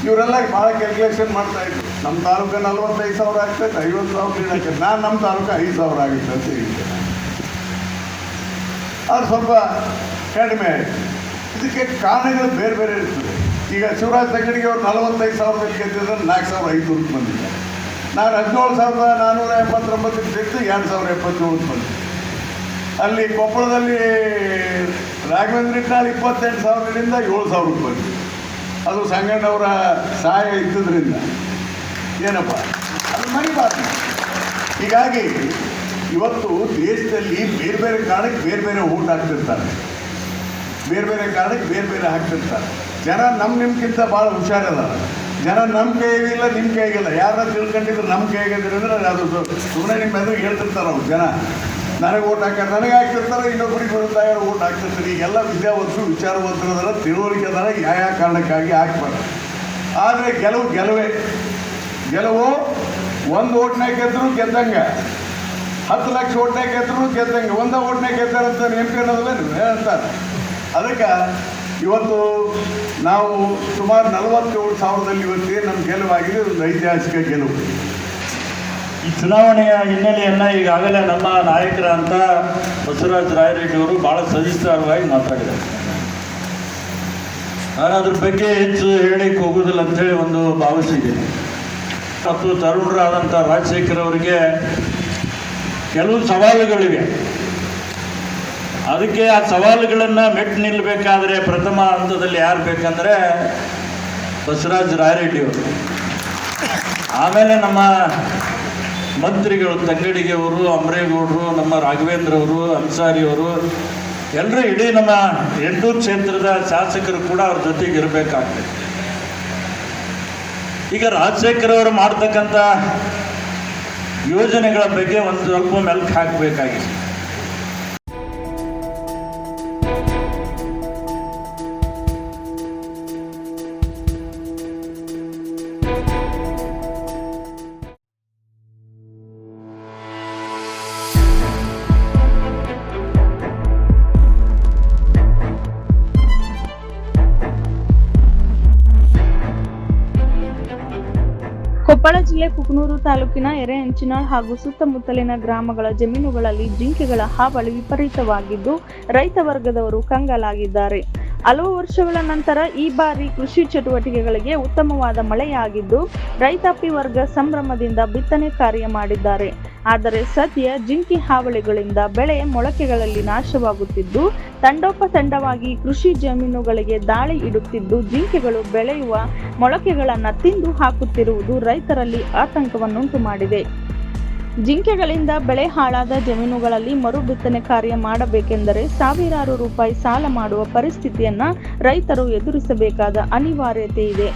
D: ಇವರೆಲ್ಲ ಭಾಳ ಕ್ಯಾಲ್ಕುಲೇಷನ್ ಮಾಡ್ತಾಯಿದ್ರು. ನಮ್ಮ ತಾಲೂಕು 45,000 ಆಗ್ತೈತೆ, 50,000 ಆಗ್ತೈತೆ. ನಾನು ನಮ್ಮ ತಾಲೂಕು 5,000 ಆಗುತ್ತೆ ಅಂತ ಹೇಳಿದ್ದೆ ನಾನು. ಅದು ಸ್ವಲ್ಪ ಕಡಿಮೆ ಆಯಿತು. ಇದಕ್ಕೆ ಕಾರಣಗಳು ಬೇರೆ ಬೇರೆ ಇರ್ತದೆ. ಈಗ ಶಿವರಾಜ್ ತಂಗಡಿಗೆ ಅವ್ರು 45,000 ಗೆದ್ದಿದ್ರೆ 4,500 ಬಂದಿದ್ದಾರೆ. ನಾನು 17,489 ಸೇರಿಸಿ 2,077 ಬಂದಿದ್ದೆ. ಅಲ್ಲಿ ಕೊಪ್ಪಳದಲ್ಲಿ ರಾಘವೇಂದ್ರ ಇಟ್ನಾಳ್ 28,000ರಿಂದ 7,000 ಬಂದಿದೆ. ಅದು ಸಂಗಣ್ಣವರ ಸಹಾಯ ಇದ್ದುದರಿಂದ ಏನಪ್ಪ ಅದು ಮರಿಬಾರ್ದು. ಹೀಗಾಗಿ ಇವತ್ತು ದೇಶದಲ್ಲಿ ಬೇರೆ ಬೇರೆ ಕಾರಣಕ್ಕೆ ಬೇರೆ ಬೇರೆ ಓಟ್ ಹಾಕ್ತಿರ್ತಾರೆ, ಬೇರೆ ಬೇರೆ ಕಾರಣಕ್ಕೆ ಬೇರೆ ಬೇರೆ ಹಾಕ್ತಿರ್ತಾರೆ. ಜನ ನಿಮ್ಗಿಂತ ಭಾಳ ಹುಷಾರದಾರ. ಜನ ನಮ್ಮ ಕೈಗಿಲ್ಲ, ನಿಮ್ಮ ಕೈಗಿಲ್ಲ. ಯಾರ ತಿಳ್ಕೊಂಡಿದ್ರು ನಮ್ಮ ಕೈಗಿದ್ರೆ ಅಂದ್ರೆ ಅದು ಸುಮ್ಮನೆ ನಿಮ್ಮ ಎದುರು ಹೇಳ್ತಿರ್ತಾರೆ ಅವ್ರು. ಜನ ನನಗೆ ಓಟ್ ಹಾಕ್ತಾರೆ, ನನಗೆ ಹಾಕ್ತಿರ್ತಾರೆ, ಇನ್ನೊಬ್ಬರಿಗೆ ವಿರುದ್ಧ ಓಟ್ ಹಾಕ್ತಿರ್ತಾರೆ. ಈಗೆಲ್ಲ ವಿದ್ಯಾವಂತರು ವಿಚಾರವಂತರದಾರ, ತಿಳುವಳಿಕೆ ಅದಾರ, ಯಾವ ಕಾರಣಕ್ಕಾಗಿ ಹಾಕ್ಬಾರ್ದು. ಆದರೆ ಗೆಲುವು 1 ಓಟ್ನಾಗ ಗೆದ್ದರು ಗೆದ್ದಂಗೆ, 10 ಲಕ್ಷ ಓಟ್ನಾಗ ಗೆದ್ದರು ಗೆದ್ದಂಗೆ, 1 ಓಟ್ನಾಗ ಗೆದ್ದಾರಂತ ನೆನಪು ಅನ್ನೋದಿಲ್ಲ ಹೇಳ್ತಾರೆ. ಅದಕ್ಕೆ ಇವತ್ತು ನಾವು ಸುಮಾರು 47,000ದಲ್ಲಿ ಇವತ್ತೇ ನಮ್ಮ ಗೆಲುವಾಗಿದೆ. ಒಂದು ಐತಿಹಾಸಿಕ ಗೆಲುವು.
E: ಈ ಚುನಾವಣೆಯ ಹಿನ್ನೆಲೆಯನ್ನು ಈಗಾಗಲೇ ನಮ್ಮ ನಾಯಕರಂತ ಬಸವರಾಜ ರಾಯರೆಡ್ಡಿ ಅವರು ಭಾಳ ಸವಿಸ್ತಾರವಾಗಿ ಮಾತಾಡಿದ್ದಾರೆ. ನಾನು ಅದ್ರ ಬಗ್ಗೆ ಹೆಚ್ಚು ಹೇಳಲಿಕ್ಕೆ ಹೋಗೋದಿಲ್ಲ ಅಂಥೇಳಿ ಒಂದು ಭಾವಿಸಿದೆ. ಮತ್ತು ತರುಣರಾದಂಥ ರಾಜಶೇಖರ್ ಅವರಿಗೆ ಕೆಲವು ಸವಾಲುಗಳಿವೆ. ಅದಕ್ಕೆ ಆ ಸವಾಲುಗಳನ್ನು ಮೆಟ್ಟು ನಿಲ್ಲಬೇಕಾದ್ರೆ ಪ್ರಥಮ ಹಂತದಲ್ಲಿ ಯಾರು ಬೇಕಂದರೆ ಬಸವರಾಜ ರಾಯರೆಡ್ಡಿಯವರು, ಆಮೇಲೆ ನಮ್ಮ ಮಂತ್ರಿಗಳು ತಂಗಡಿಗೆಯವರು, ಅಮರೇಗೌಡರು, ನಮ್ಮ ರಾಘವೇಂದ್ರ ಅವರು, ಅನ್ಸಾರಿಯವರು, ಎಲ್ಲರೂ ಇಡೀ ನಮ್ಮ 8 ಕ್ಷೇತ್ರದ ಶಾಸಕರು ಕೂಡ ಅವ್ರ ಜೊತೆಗೆ ಇರಬೇಕಾಗ್ತದೆ. ಈಗ ರಾಜಶೇಖರ್ ಅವರು ಮಾಡ್ತಕ್ಕಂಥ ಯೋಜನೆಗಳ ಬಗ್ಗೆ ಒಂದು ಸ್ವಲ್ಪ ಮೆಲ್ಕು ಹಾಕಬೇಕಾಗಿದೆ.
A: ಕೊಪ್ಪಳ ಜಿಲ್ಲೆ ಕುಕನೂರು ತಾಲೂಕಿನ ಎರೆಹಂಚಿನಾಳ್ ಹಾಗೂ ಸುತ್ತಮುತ್ತಲಿನ ಗ್ರಾಮಗಳ ಜಮೀನುಗಳಲ್ಲಿ ಜಿಂಕೆಗಳ ಹಾವಳಿ ವಿಪರೀತವಾಗಿದ್ದು ರೈತ ವರ್ಗದವರು ಕಂಗಾಲಾಗಿದ್ದಾರೆ. ಹಲವು ವರ್ಷಗಳ ನಂತರ ಈ ಬಾರಿ ಕೃಷಿ ಚಟುವಟಿಕೆಗಳಿಗೆ ಉತ್ತಮವಾದ ಮಳೆಯಾಗಿದ್ದು ರೈತಾಪಿ ವರ್ಗ ಸಂಭ್ರಮದಿಂದ ಬಿತ್ತನೆ ಕಾರ್ಯ ಮಾಡಿದ್ದಾರೆ. ಆದರೆ ಸದ್ಯ ಜಿಂಕೆ ಹಾವಳಿಗಳಿಂದ ಬೆಳೆ ಮೊಳಕೆಗಳಲ್ಲಿ ನಾಶವಾಗುತ್ತಿದ್ದು ತಂಡೋಪತಂಡವಾಗಿ ಕೃಷಿ ಜಮೀನುಗಳಿಗೆ ದಾಳಿ ಇಡುತ್ತಿದ್ದು ಜಿಂಕೆಗಳು ಬೆಳೆಯುವ ಮೊಳಕೆಗಳನ್ನು ತಿಂದು ಹಾಕುತ್ತಿರುವುದು ರೈತರಲ್ಲಿ ಆತಂಕವನ್ನುಂಟು ಮಾಡಿದೆ. ಜಿಂಕೆಗಳಿಂದ ಬೆಳೆ ಹಾಳಾದ ಜಮೀನುಗಳಲ್ಲಿ ಮರು ಬಿತ್ತನೆ ಕಾರ್ಯ ಮಾಡಬೇಕೆಂದರೆ ಸಾವಿರಾರು ರೂಪಾಯಿ ಸಾಲ ಮಾಡುವ ಪರಿಸ್ಥಿತಿಯನ್ನ ರೈತರು ಎದುರಿಸಬೇಕಾದ ಅನಿವಾರ್ಯತೆ ಇದೆ.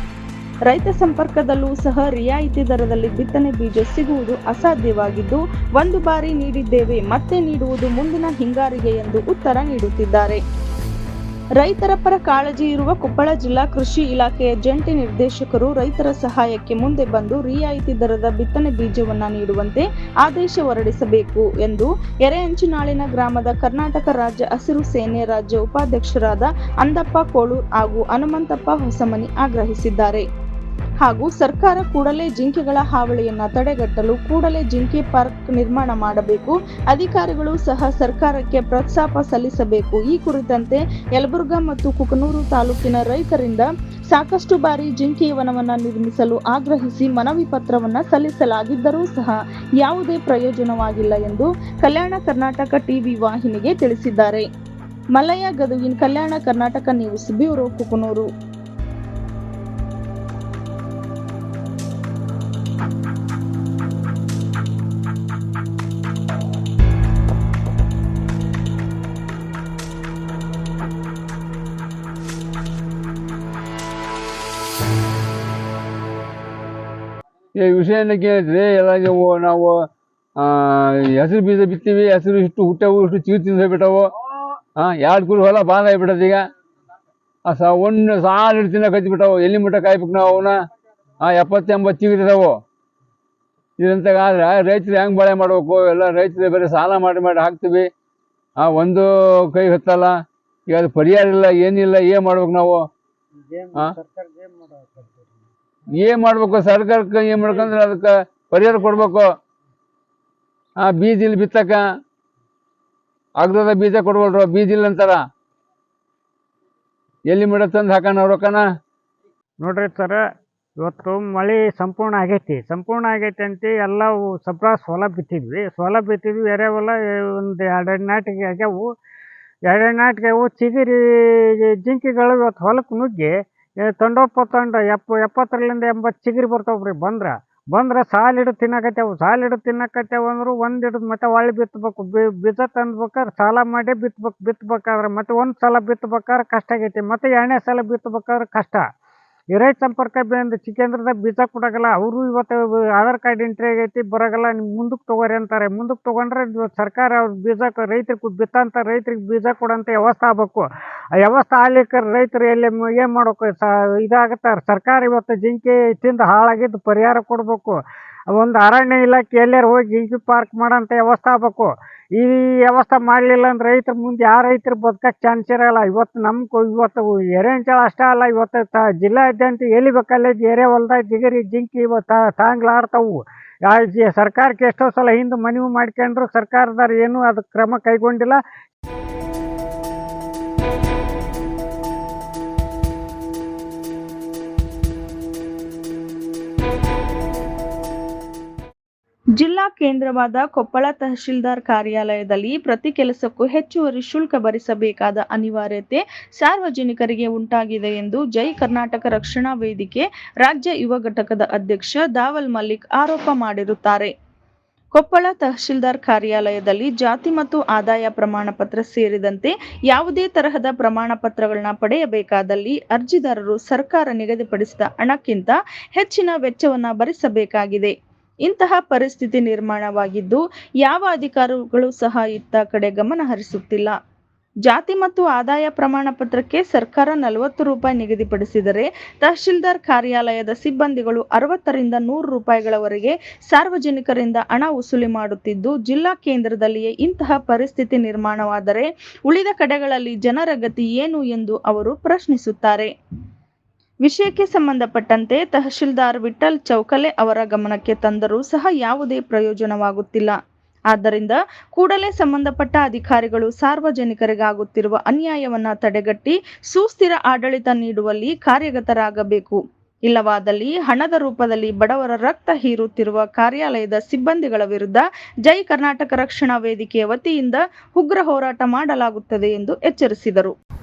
A: ರೈತ ಸಂಪರ್ಕದಲ್ಲೂ ಸಹ ರಿಯಾಯಿತಿ ದರದಲ್ಲಿ ಬಿತ್ತನೆ ಬೀಜ ಸಿಗುವುದು ಅಸಾಧ್ಯವಾಗಿದ್ದು ಒಂದು ಬಾರಿ ನೀಡಿದ್ದೇವೆ, ಮತ್ತೆ ನೀಡುವುದು ಮುಂದಿನ ಹಿಂಗಾರಿಗೆ ಎಂದು ಉತ್ತರ ನೀಡುತ್ತಿದ್ದಾರೆ. ರೈತರ ಪರ ಕಾಳಜಿ ಇರುವ ಕೊಪ್ಪಳ ಜಿಲ್ಲಾ ಕೃಷಿ ಇಲಾಖೆಯ ಜಂಟಿ ನಿರ್ದೇಶಕರು ರೈತರ ಸಹಾಯಕ್ಕೆ ಮುಂದೆ ಬಂದು ರಿಯಾಯಿತಿ ದರದ ಬಿತ್ತನೆ ಬೀಜವನ್ನ ನೀಡುವಂತೆ ಆದೇಶ ಹೊರಡಿಸಬೇಕು ಎಂದು ಎರೆಹಂಚಿನಾಳಿನ ಗ್ರಾಮದ ಕರ್ನಾಟಕ ರಾಜ್ಯ ಹಸಿರು ಸೇನೆ ರಾಜ್ಯ ಉಪಾಧ್ಯಕ್ಷರಾದ ಅಂದಪ್ಪ ಕೋಳೂರ್ ಹಾಗೂ ಹನುಮಂತಪ್ಪ ಹೊಸಮನಿ ಆಗ್ರಹಿಸಿದ್ದಾರೆ. ಹಾಗೂ ಸರ್ಕಾರ ಕೂಡಲೇ ಜಿಂಕೆಗಳ ಹಾವಳಿಯನ್ನ ತಡೆಗಟ್ಟಲು ಕೂಡಲೇ ಜಿಂಕೆ ಪಾರ್ಕ್ ನಿರ್ಮಾಣ ಮಾಡಬೇಕು. ಅಧಿಕಾರಿಗಳು ಸಹ ಸರ್ಕಾರಕ್ಕೆ ಪ್ರಸ್ತಾಪ ಸಲ್ಲಿಸಬೇಕು. ಈ ಕುರಿತಂತೆ ಯಲಬುರ್ಗಾ ಮತ್ತು ಕುಕನೂರು ತಾಲೂಕಿನ ರೈತರಿಂದ ಸಾಕಷ್ಟು ಬಾರಿ ಜಿಂಕೆ ವನವನ್ನ ನಿರ್ಮಿಸಲು ಆಗ್ರಹಿಸಿ ಮನವಿ ಪತ್ರವನ್ನ ಸಲ್ಲಿಸಲಾಗಿದ್ದರೂ ಸಹ ಯಾವುದೇ ಪ್ರಯೋಜನವಾಗಿಲ್ಲ ಎಂದು ಕಲ್ಯಾಣ ಕರ್ನಾಟಕ ಟಿವಿ ವಾಹಿನಿಗೆ ತಿಳಿಸಿದ್ದಾರೆ. Mallayya ಗದುಗಿನ್, Kalyana Karnataka news bureau, Kukanur.
F: ಈ ವಿಷಯನ ಕೇಳಿದ್ರೆ ಎಲ್ಲ ನಾವು ಹೆಸರು ಬೀಜ ಬಿತ್ತೀವಿ, ಹೆಸರು ಇಷ್ಟು ಹುಟ್ಟವು, ಇಷ್ಟು ಚೀರು ತಿಂದು ಹಾಂ 2 ಕುರಿ ಹೊಲ ಬಾಂಧ ಆಗ್ಬಿಟ್ಟದ. ಈಗ ಒಂದು ಸಾಲು ಹಿಡಿದು ತಿನ್ನಕ್ಕೆ ಹಚ್ಬಿಟ್ಟವು. ಎಲ್ಲಿ ಮಟ್ಟ ಕಾಯ್ಬೇಕು ನಾವು ಅವನ್ನ? 70-80 ಚಿಗುರಿದಾವು. ಇದಂತಾದ್ರೆ ರೈತರು ಹೆಂಗೆ ಬಾಳೆ ಮಾಡ್ಬೇಕು? ಎಲ್ಲ ರೈತರು ಬೇರೆ ಸಾಲ ಮಾಡಿ ಹಾಕ್ತೀವಿ. ಒಂದು ಕೈ ಹತ್ತಲ್ಲ. ಈಗ ಅದು ಪರಿಹಾರ ಇಲ್ಲ, ಏನಿಲ್ಲ. ಏನು ಮಾಡ್ಬೇಕು ನಾವು? ಏನು ಮಾಡ್ಬೇಕು? ಸರ್ಕಾರಕ್ಕೆ ಏನು ಮಾಡ್ಕೊಂಡ್ರೆ ಅದಕ್ಕೆ ಪರಿಹಾರ ಕೊಡ್ಬೇಕು. ಬೀಜ ಇಲ್ಲಿ ಬಿತ್ತಕ್ಕ ಅಗ್ರದ ಬೀಜ ಕೊಡ್ವಲ್ರು, ಬೀಜ ಇಲ್ಲ ಅಂತಾರ. ಎಲ್ಲಿ ಮಡ ತಂದು ಹಾಕೋಣ ರೊಕ್ಕನ?
G: ನೋಡ್ರಿ ಸರ್, ಇವತ್ತು ಮಳೆ ಸಂಪೂರ್ಣ ಆಗೈತಿ ಅಂತ ಎಲ್ಲ ಹೊಲ ಬಿತ್ತಿದ್ವಿ. ಎರೆಹೊಲ ಒಂದು 2 ನಾಟಿಗೆ ಆಗ್ಯಾವು. 2 ನಾಟಿಗೆ ಅವು ಚಿಗುರಿ ಜಿಂಕೆಗಳು ಇವತ್ತು ಹೊಲಕ್ಕೆ ನುಗ್ಗಿ ತಂಡೋಪತಂಡ 70-80 ಚಿಗುರಿ ಬರ್ತಾವ್ರಿ. ಬಂದ್ರೆ ಸಾಲಿಡು ತಿನ್ನಕತ್ತೇವು ಅಂದ್ರೆ ಒಂದು ಹಿಡಿದು ಮತ್ತೆ ಹೊಳ್ಳಿ ಬಿತ್ತಬೇಕು. ಬೀಜ ತಂದ್ಬೇಕಾದ್ರೆ ಸಾಲ ಮಾಡಿ ಬಿತ್ತಬೇಕಾದ್ರೆ ಮತ್ತೆ ಒಂದು ಸಲ ಬಿತ್ತಬೇಕಾದ್ರೆ ಕಷ್ಟ ಆಗೈತಿ, ಮತ್ತೆ 2ನೇ ಸಲ ಬಿತ್ತಬೇಕಾದ್ರೆ ಕಷ್ಟ. ಈ ರೈತ ಸಂಪರ್ಕ ಕೇಂದ್ರದಾಗ ಬೀಜ ಕೊಡೋಗಲ್ಲ. ಅವರು ಇವತ್ತು ಆಧಾರ್ ಕಾರ್ಡ್ ಎಂಟ್ರಿ ಆಗೈತಿ ಬರೋಗಲ್ಲ, ನೀವು ಮುಂದಕ್ಕೆ ತೊಗೋರಿ ಅಂತಾರೆ. ಮುಂದಕ್ಕೆ ತೊಗೊಂಡ್ರೆ ಸರ್ಕಾರ ಅವ್ರ ಬೀಜ ರೈತರಿಗೆ ಬಿತ್ತಂತ ರೈತರಿಗೆ ಬೀಜ ಕೊಡೋಂಥ ವ್ಯವಸ್ಥೆ ಆಗ್ಬೇಕು. ಆ ವ್ಯವಸ್ಥೆ ಆಗ್ಲಿಕ್ಕೆ ರೈತರು ಎಲ್ಲಿ ಏನು ಮಾಡ್ಬೇಕು? ಇದಾಗುತ್ತಾರೆ. ಸರ್ಕಾರ ಇವತ್ತು ಜಿಂಕೆ ತಿಂದು ಹಾಳಾಗಿದ್ದು ಪರಿಹಾರ ಕೊಡಬೇಕು. ಒಂದು ಅರಣ್ಯ ಇಲಾಖೆ ಎಲ್ಲಾರು ಹೋಗಿ ಜಿಂಕೆ ಪಾರ್ಕ್ ಮಾಡೋಂಥ ವ್ಯವಸ್ಥೆ ಆಗ್ಬೇಕು. ಈ ವ್ಯವಸ್ಥೆ ಮಾಡಲಿಲ್ಲ ಅಂದ್ರೆ ರೈತರು ಮುಂದೆ ಯಾವ ರೈತರು ಬದುಕಕ್ಕೆ ಚಾನ್ಸ್ ಇರೋಲ್ಲ. ಇವತ್ತು ಎರೆಹಂಚಾಳ ಅಷ್ಟೇ ಅಲ್ಲ, ಇವತ್ತು ಜಿಲ್ಲಾದ್ಯಂತ ಎಲ್ಲಿ ಬೇಕಲ್ಲೇ ಎರೆ ಹೊಲ್ದಾಗ ಜಿಂಕಿ ಇವತ್ತು ತಾಂಗ್ಲಾಡ್ತಾವು. ಸರ್ಕಾರಕ್ಕೆ ಎಷ್ಟೋ ಸಲ ಹಿಂದೆ ಮನವಿ ಮಾಡ್ಕೊಂಡ್ರು ಸರ್ಕಾರದವ್ರು ಏನೂ ಅದಕ್ಕೆ ಕ್ರಮ ಕೈಗೊಂಡಿಲ್ಲ.
A: ಜಿಲ್ಲಾ ಕೇಂದ್ರವಾದ ಕೊಪ್ಪಳ ತಹಶೀಲ್ದಾರ್ ಕಾರ್ಯಾಲಯದಲ್ಲಿ ಪ್ರತಿ ಕೆಲಸಕ್ಕೂ ಹೆಚ್ಚುವರಿ ಶುಲ್ಕ ಭರಿಸಬೇಕಾದ ಅನಿವಾರ್ಯತೆ ಸಾರ್ವಜನಿಕರಿಗೆ ಉಂಟಾಗಿದೆ ಎಂದು ಜೈ ಕರ್ನಾಟಕ ರಕ್ಷಣಾ ವೇದಿಕೆ ರಾಜ್ಯ ಯುವ ಘಟಕದ ಅಧ್ಯಕ್ಷ ದಾವಲ್ ಮಲ್ಲಿಕ್ ಆರೋಪ ಮಾಡಿರುತ್ತಾರೆ. ಕೊಪ್ಪಳ ತಹಶೀಲ್ದಾರ್ ಕಾರ್ಯಾಲಯದಲ್ಲಿ ಜಾತಿ ಮತ್ತು ಆದಾಯ ಪ್ರಮಾಣ ಪತ್ರ ಸೇರಿದಂತೆ ಯಾವುದೇ ತರಹದ ಪ್ರಮಾಣ ಪತ್ರಗಳನ್ನ ಪಡೆಯಬೇಕಾದಲ್ಲಿ ಅರ್ಜಿದಾರರು ಸರ್ಕಾರ ನಿಗದಿಪಡಿಸಿದ ಹಣಕ್ಕಿಂತ ಹೆಚ್ಚಿನ ವೆಚ್ಚವನ್ನು ಭರಿಸಬೇಕಾಗಿದೆ. ಇಂತಹ ಪರಿಸ್ಥಿತಿ ನಿರ್ಮಾಣವಾಗಿದ್ದು ಯಾವ ಅಧಿಕಾರಿಗಳು ಸಹ ಇತ್ತ ಕಡೆ ಗಮನ ಹರಿಸುತ್ತಿಲ್ಲ. ಜಾತಿ ಮತ್ತು ಆದಾಯ ಪ್ರಮಾಣ ಪತ್ರಕ್ಕೆ ಸರ್ಕಾರ 40 ರೂಪಾಯಿ ನಿಗದಿಪಡಿಸಿದರೆ ತಹಶೀಲ್ದಾರ್ ಕಾರ್ಯಾಲಯದ ಸಿಬ್ಬಂದಿಗಳು 60 ರಿಂದ 100 ರೂಪಾಯಿಗಳವರೆಗೆ ಸಾರ್ವಜನಿಕರಿಂದ ಹಣ ವಸೂಲಿ ಮಾಡುತ್ತಿದ್ದು, ಜಿಲ್ಲಾ ಕೇಂದ್ರದಲ್ಲಿಯೇ ಇಂತಹ ಪರಿಸ್ಥಿತಿ ನಿರ್ಮಾಣವಾದರೆ ಉಳಿದ ಕಡೆಗಳಲ್ಲಿ ಜನರ ಗತಿ ಏನು ಎಂದು ಅವರು ಪ್ರಶ್ನಿಸುತ್ತಾರೆ. ವಿಷಯಕ್ಕೆ ಸಂಬಂಧಪಟ್ಟಂತೆ ತಹಶೀಲ್ದಾರ್ ವಿಠಲ್ ಚೌಕಲೆ ಅವರ ಗಮನಕ್ಕೆ ತಂದರೂ ಸಹ ಯಾವುದೇ ಪ್ರಯೋಜನವಾಗುತ್ತಿಲ್ಲ. ಆದ್ದರಿಂದ ಕೂಡಲೇ ಸಂಬಂಧಪಟ್ಟ ಅಧಿಕಾರಿಗಳು ಸಾರ್ವಜನಿಕರಿಗಾಗುತ್ತಿರುವ ಅನ್ಯಾಯವನ್ನು ತಡೆಗಟ್ಟಿ ಸುಸ್ಥಿರ ಆಡಳಿತ ನೀಡುವಲ್ಲಿ ಕಾರ್ಯಗತರಾಗಬೇಕು. ಇಲ್ಲವಾದಲ್ಲಿ ಹಣದ ರೂಪದಲ್ಲಿ ಬಡವರ ರಕ್ತ ಹೀರುತ್ತಿರುವ ಕಾರ್ಯಾಲಯದ ಸಿಬ್ಬಂದಿಗಳ ವಿರುದ್ಧ ಜೈ ಕರ್ನಾಟಕ ರಕ್ಷಣಾ ವೇದಿಕೆಯ ವತಿಯಿಂದ ಉಗ್ರ ಹೋರಾಟ ಮಾಡಲಾಗುತ್ತದೆ ಎಂದು ಎಚ್ಚರಿಸಿದರು.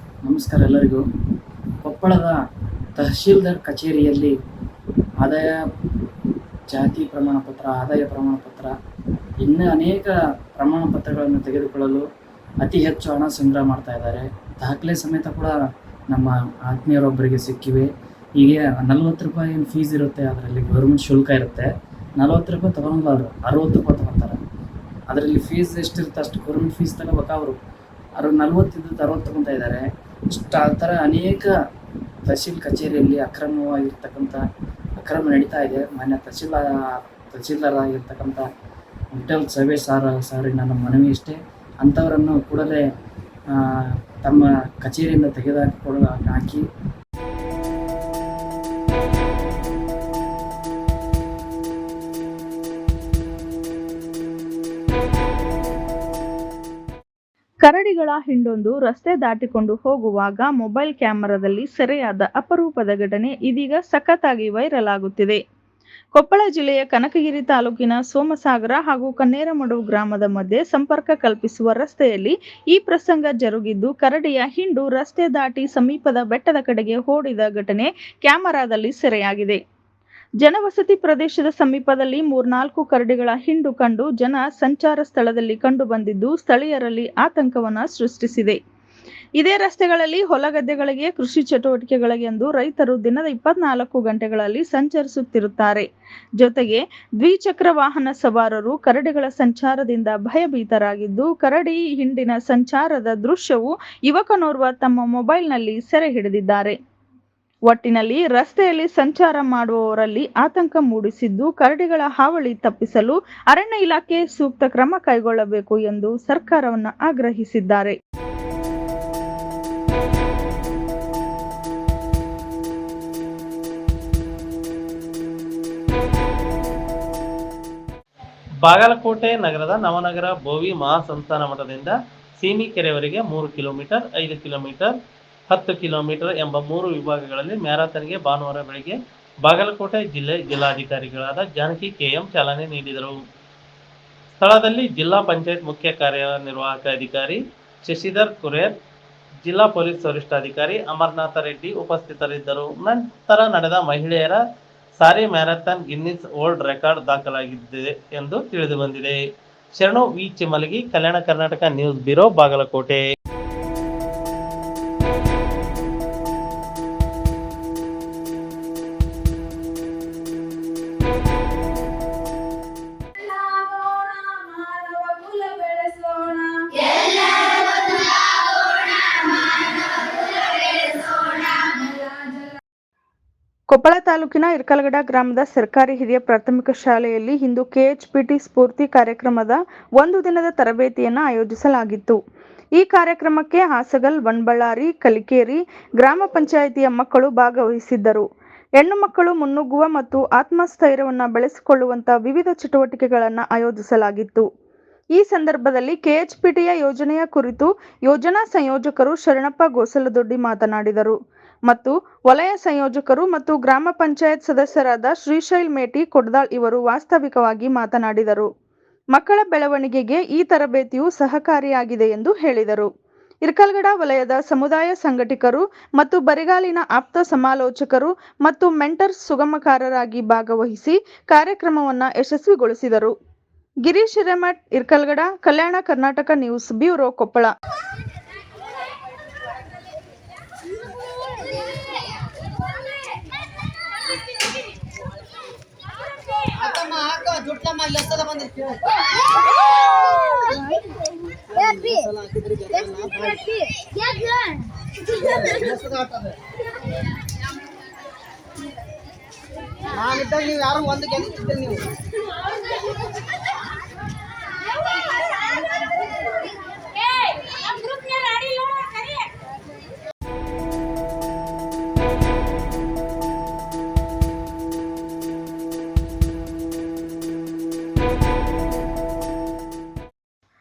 H: ನಮಸ್ಕಾರ ಎಲ್ಲರಿಗೂ. ಕೊಪ್ಪಳದ ತಹಶೀಲ್ದಾರ್ ಕಚೇರಿಯಲ್ಲಿ ಆದಾಯ ಜಾತಿ ಪ್ರಮಾಣ ಪತ್ರ, ಆದಾಯ ಪ್ರಮಾಣ ಪತ್ರ, ಇನ್ನೂ ಅನೇಕ ಪ್ರಮಾಣ ಪತ್ರಗಳನ್ನು ತೆಗೆದುಕೊಳ್ಳಲು ಅತಿ ಹೆಚ್ಚು ಹಣ ಸಂಗ್ರಹ ಮಾಡ್ತಾ ಇದ್ದಾರೆ. ದಾಖಲೆ ಸಮೇತ ಕೂಡ ನಮ್ಮ ಆತ್ಮೀಯರೊಬ್ಬರಿಗೆ ಸಿಕ್ಕಿವೆ. ಹೀಗೆ 40 ರೂಪಾಯಿ ಏನು ಫೀಸ್ ಇರುತ್ತೆ, ಅದರಲ್ಲಿ ಗೌರ್ಮೆಂಟ್ ಶುಲ್ಕ ಇರುತ್ತೆ. 40 ರೂಪಾಯಿ ತೊಗೊಳಲ್ಲ ಅವರು, 60 ರೂಪಾಯಿ ತೊಗೊತಾರೆ. ಅದರಲ್ಲಿ ಫೀಸ್ ಎಷ್ಟಿರುತ್ತೆ ಅಷ್ಟು ಗೌರ್ಮೆಂಟ್ ಫೀಸ್ ತಗೋಬೇಕು. ಅವರು 40 ಇದ್ದದ್ದು 60 ತೊಗೊತಾ ಇದ್ದಾರೆ. ಇಷ್ಟು ಆ ಥರ ಅನೇಕ ತಹಶೀಲ್ ಕಚೇರಿಯಲ್ಲಿ ಅಕ್ರಮ ನಡೀತಾ ಇದೆ. ಮಾನ್ಯ ತಹಶೀಲ್ದಾರ್ ಆಗಿರ್ತಕ್ಕಂಥ ವಿಠಲ್ ಸರ್ವೇಶ್ ಸಾರಿಗೆ ನನ್ನ ಮನವಿ ಇಷ್ಟೇ, ಅಂಥವರನ್ನು ಕೂಡಲೇ ತಮ್ಮ ಕಚೇರಿಯಿಂದ ಹಾಕಿ
A: ಕರಡಿಗಳ ಹಿಂಡೊಂದು ರಸ್ತೆ ದಾಟಿಕೊಂಡು ಹೋಗುವಾಗ ಮೊಬೈಲ್ ಕ್ಯಾಮೆರಾದಲ್ಲಿ ಸೆರೆಯಾದ ಅಪರೂಪದ ಘಟನೆ ಇದೀಗ ಸಖತ್ತಾಗಿ ವೈರಲ್ ಆಗುತ್ತಿದೆ. ಕೊಪ್ಪಳ ಜಿಲ್ಲೆಯ ಕನಕಗಿರಿ ತಾಲೂಕಿನ ಸೋಮಸಾಗರ ಹಾಗೂ ಕನ್ನೇರಮಡು ಗ್ರಾಮದ ಮಧ್ಯೆ ಸಂಪರ್ಕ ಕಲ್ಪಿಸುವ ರಸ್ತೆಯಲ್ಲಿ ಈ ಪ್ರಸಂಗ ಜರುಗಿದ್ದು, ಕರಡಿಯ ಹಿಂಡು ರಸ್ತೆ ದಾಟಿ ಸಮೀಪದ ಬೆಟ್ಟದ ಕಡೆಗೆ ಓಡಿದ ಘಟನೆ ಕ್ಯಾಮೆರಾದಲ್ಲಿ ಸೆರೆಯಾಗಿದೆ. ಜನವಸತಿ ಪ್ರದೇಶದ ಸಮೀಪದಲ್ಲಿ 3-4 ಕರಡಿಗಳ ಹಿಂಡು ಕಂಡು ಜನ ಸಂಚಾರ ಸ್ಥಳದಲ್ಲಿ ಕಂಡು ಬಂದಿದ್ದು ಸ್ಥಳೀಯರಲ್ಲಿ ಆತಂಕವನ್ನ ಸೃಷ್ಟಿಸಿದೆ. ಇದೇ ರಸ್ತೆಗಳಲ್ಲಿ ಹೊಲಗದ್ದೆಗಳಿಗೆ, ಕೃಷಿ ಚಟುವಟಿಕೆಗಳಿಗೆಂದು ರೈತರು ದಿನದ 24 ಗಂಟೆಗಳಲ್ಲಿ ಸಂಚರಿಸುತ್ತಿರುತ್ತಾರೆ. ಜೊತೆಗೆ ದ್ವಿಚಕ್ರ ವಾಹನ ಸವಾರರು ಕರಡಿಗಳ ಸಂಚಾರದಿಂದ ಭಯಭೀತರಾಗಿದ್ದು, ಕರಡಿ ಹಿಂಡಿನ ಸಂಚಾರದ ದೃಶ್ಯವು ಯುವಕನೋರ್ವ ತಮ್ಮ ಮೊಬೈಲ್ನಲ್ಲಿ ಸೆರೆ ಹಿಡಿದಿದ್ದಾರೆ. ಒಟ್ಟಿನಲ್ಲಿ ರಸ್ತೆಯಲ್ಲಿ ಸಂಚಾರ ಮಾಡುವವರಲ್ಲಿ ಆತಂಕ ಮೂಡಿಸಿದ್ದು, ಕರಡಿಗಳ ಹಾವಳಿ ತಪ್ಪಿಸಲು ಅರಣ್ಯ ಇಲಾಖೆ ಸೂಕ್ತ ಕ್ರಮ ಕೈಗೊಳ್ಳಬೇಕು ಎಂದು ಸರ್ಕಾರವನ್ನು ಆಗ್ರಹಿಸಿದ್ದಾರೆ.
I: ಬಾಗಲಕೋಟೆ ನಗರದ ನವನಗರ ಬೋವಿ ಮಹಾಸಂಸ್ಥಾನ ಮಠದಿಂದ ಸೀಮಿಕೆರೆವರೆಗೆ 3 ಕಿಲೋಮೀಟರ್, 5 ಕಿಲೋಮೀಟರ್, 10 ಕಿಲೋಮೀಟರ್ ಎಂಬ 3 ವಿಭಾಗಗಳಲ್ಲಿ ಮ್ಯಾರಥಾನ್ಗೆ ಭಾನುವಾರ ಬೆಳಗ್ಗೆ ಬಾಗಲಕೋಟೆ ಜಿಲ್ಲಾಧಿಕಾರಿಗಳಾದ ಜಾನಕಿ ಕೆಎಂ ಚಾಲನೆ ನೀಡಿದರು. ಸ್ಥಳದಲ್ಲಿ ಜಿಲ್ಲಾ ಪಂಚಾಯತ್ ಮುಖ್ಯ ಕಾರ್ಯನಿರ್ವಾಹಕ ಅಧಿಕಾರಿ ಶಶಿಧರ್ ಕುರೇರ್, ಜಿಲ್ಲಾ ಪೊಲೀಸ್ ವರಿಷ್ಠಾಧಿಕಾರಿ ಅಮರನಾಥ ರೆಡ್ಡಿ ಉಪಸ್ಥಿತರಿದ್ದರು. ನಂತರ ನಡೆದ ಮಹಿಳೆಯರ ಸಾರಿ ಮ್ಯಾರಥಾನ್ ಗಿನ್ನಿಸ್ ವರ್ಲ್ಡ್ ರೆಕಾರ್ಡ್ ದಾಖಲಾಗಿದೆ ಎಂದು ತಿಳಿದುಬಂದಿದೆ. ಶರಣು V ಚಿಮಲಗಿ, Kalyana Karnataka news bureau, Bagalkot.
A: Koppal ತಾಲೂಕಿನ ಇರ್ಕಲಗಡ ಗ್ರಾಮದ ಸರ್ಕಾರಿ ಹಿರಿಯ ಪ್ರಾಥಮಿಕ ಶಾಲೆಯಲ್ಲಿ ಇಂದು ಕೆಎಚ್ಪಿಟಿ ಸ್ಫೂರ್ತಿ ಕಾರ್ಯಕ್ರಮದ 1 ದಿನದ ತರಬೇತಿಯನ್ನು ಆಯೋಜಿಸಲಾಗಿತ್ತು. ಈ ಕಾರ್ಯಕ್ರಮಕ್ಕೆ ಹಾಸಗಲ್, ವನಬಳ್ಳಾರಿ, ಕಲಿಕೇರಿ ಗ್ರಾಮ ಪಂಚಾಯಿತಿಯ ಮಕ್ಕಳು ಭಾಗವಹಿಸಿದ್ದರು. ಹೆಣ್ಣು ಮಕ್ಕಳು ಮುನ್ನುಗ್ಗುವ ಮತ್ತು ಆತ್ಮಸ್ಥೈರ್ಯವನ್ನು ಬೆಳೆಸಿಕೊಳ್ಳುವಂತಹ ವಿವಿಧ ಚಟುವಟಿಕೆಗಳನ್ನು ಆಯೋಜಿಸಲಾಗಿತ್ತು. ಈ ಸಂದರ್ಭದಲ್ಲಿ ಕೆಎಚ್ಪಿಟಿಯ ಯೋಜನೆಯ ಕುರಿತು ಯೋಜನಾ ಸಂಯೋಜಕರು ಶರಣಪ್ಪ ಗೋಸಲದೊಡ್ಡಿ ಮಾತನಾಡಿದರು. ಮತ್ತು ವಲಯ ಸಂಯೋಜಕರು ಮತ್ತು ಗ್ರಾಮ ಪಂಚಾಯತ್ ಸದಸ್ಯರಾದ ಶ್ರೀಶೈಲ್ ಮೇಟಿ ಕೊಡ್ದಾಳ್ ಇವರು ವಾಸ್ತವಿಕವಾಗಿ ಮಾತನಾಡಿದರು. ಮಕ್ಕಳ ಬೆಳವಣಿಗೆಗೆ ಈ ತರಬೇತಿಯು ಸಹಕಾರಿಯಾಗಿದೆ ಎಂದು ಹೇಳಿದರು. ಇರ್ಕಲ್ಗಡ ವಲಯದ ಸಮುದಾಯ ಸಂಘಟಕರು ಮತ್ತು ಬರಿಗಾಲಿನ ಆಪ್ತ ಸಮಾಲೋಚಕರು ಮತ್ತು ಮೆಂಟರ್ಸ್ ಸುಗಮಕಾರರಾಗಿ ಭಾಗವಹಿಸಿ ಕಾರ್ಯಕ್ರಮವನ್ನು ಯಶಸ್ವಿಗೊಳಿಸಿದರು. Girish Hiremath, Irkalgada, Kalyana Karnataka news bureau, Koppal.
J: ನಾನಿದ್ದಾಗ ನೀವು ಯಾರು ಒಂದು ಗೆದ್ದಿದ್ದಿಲ್ಲ ನೀವು.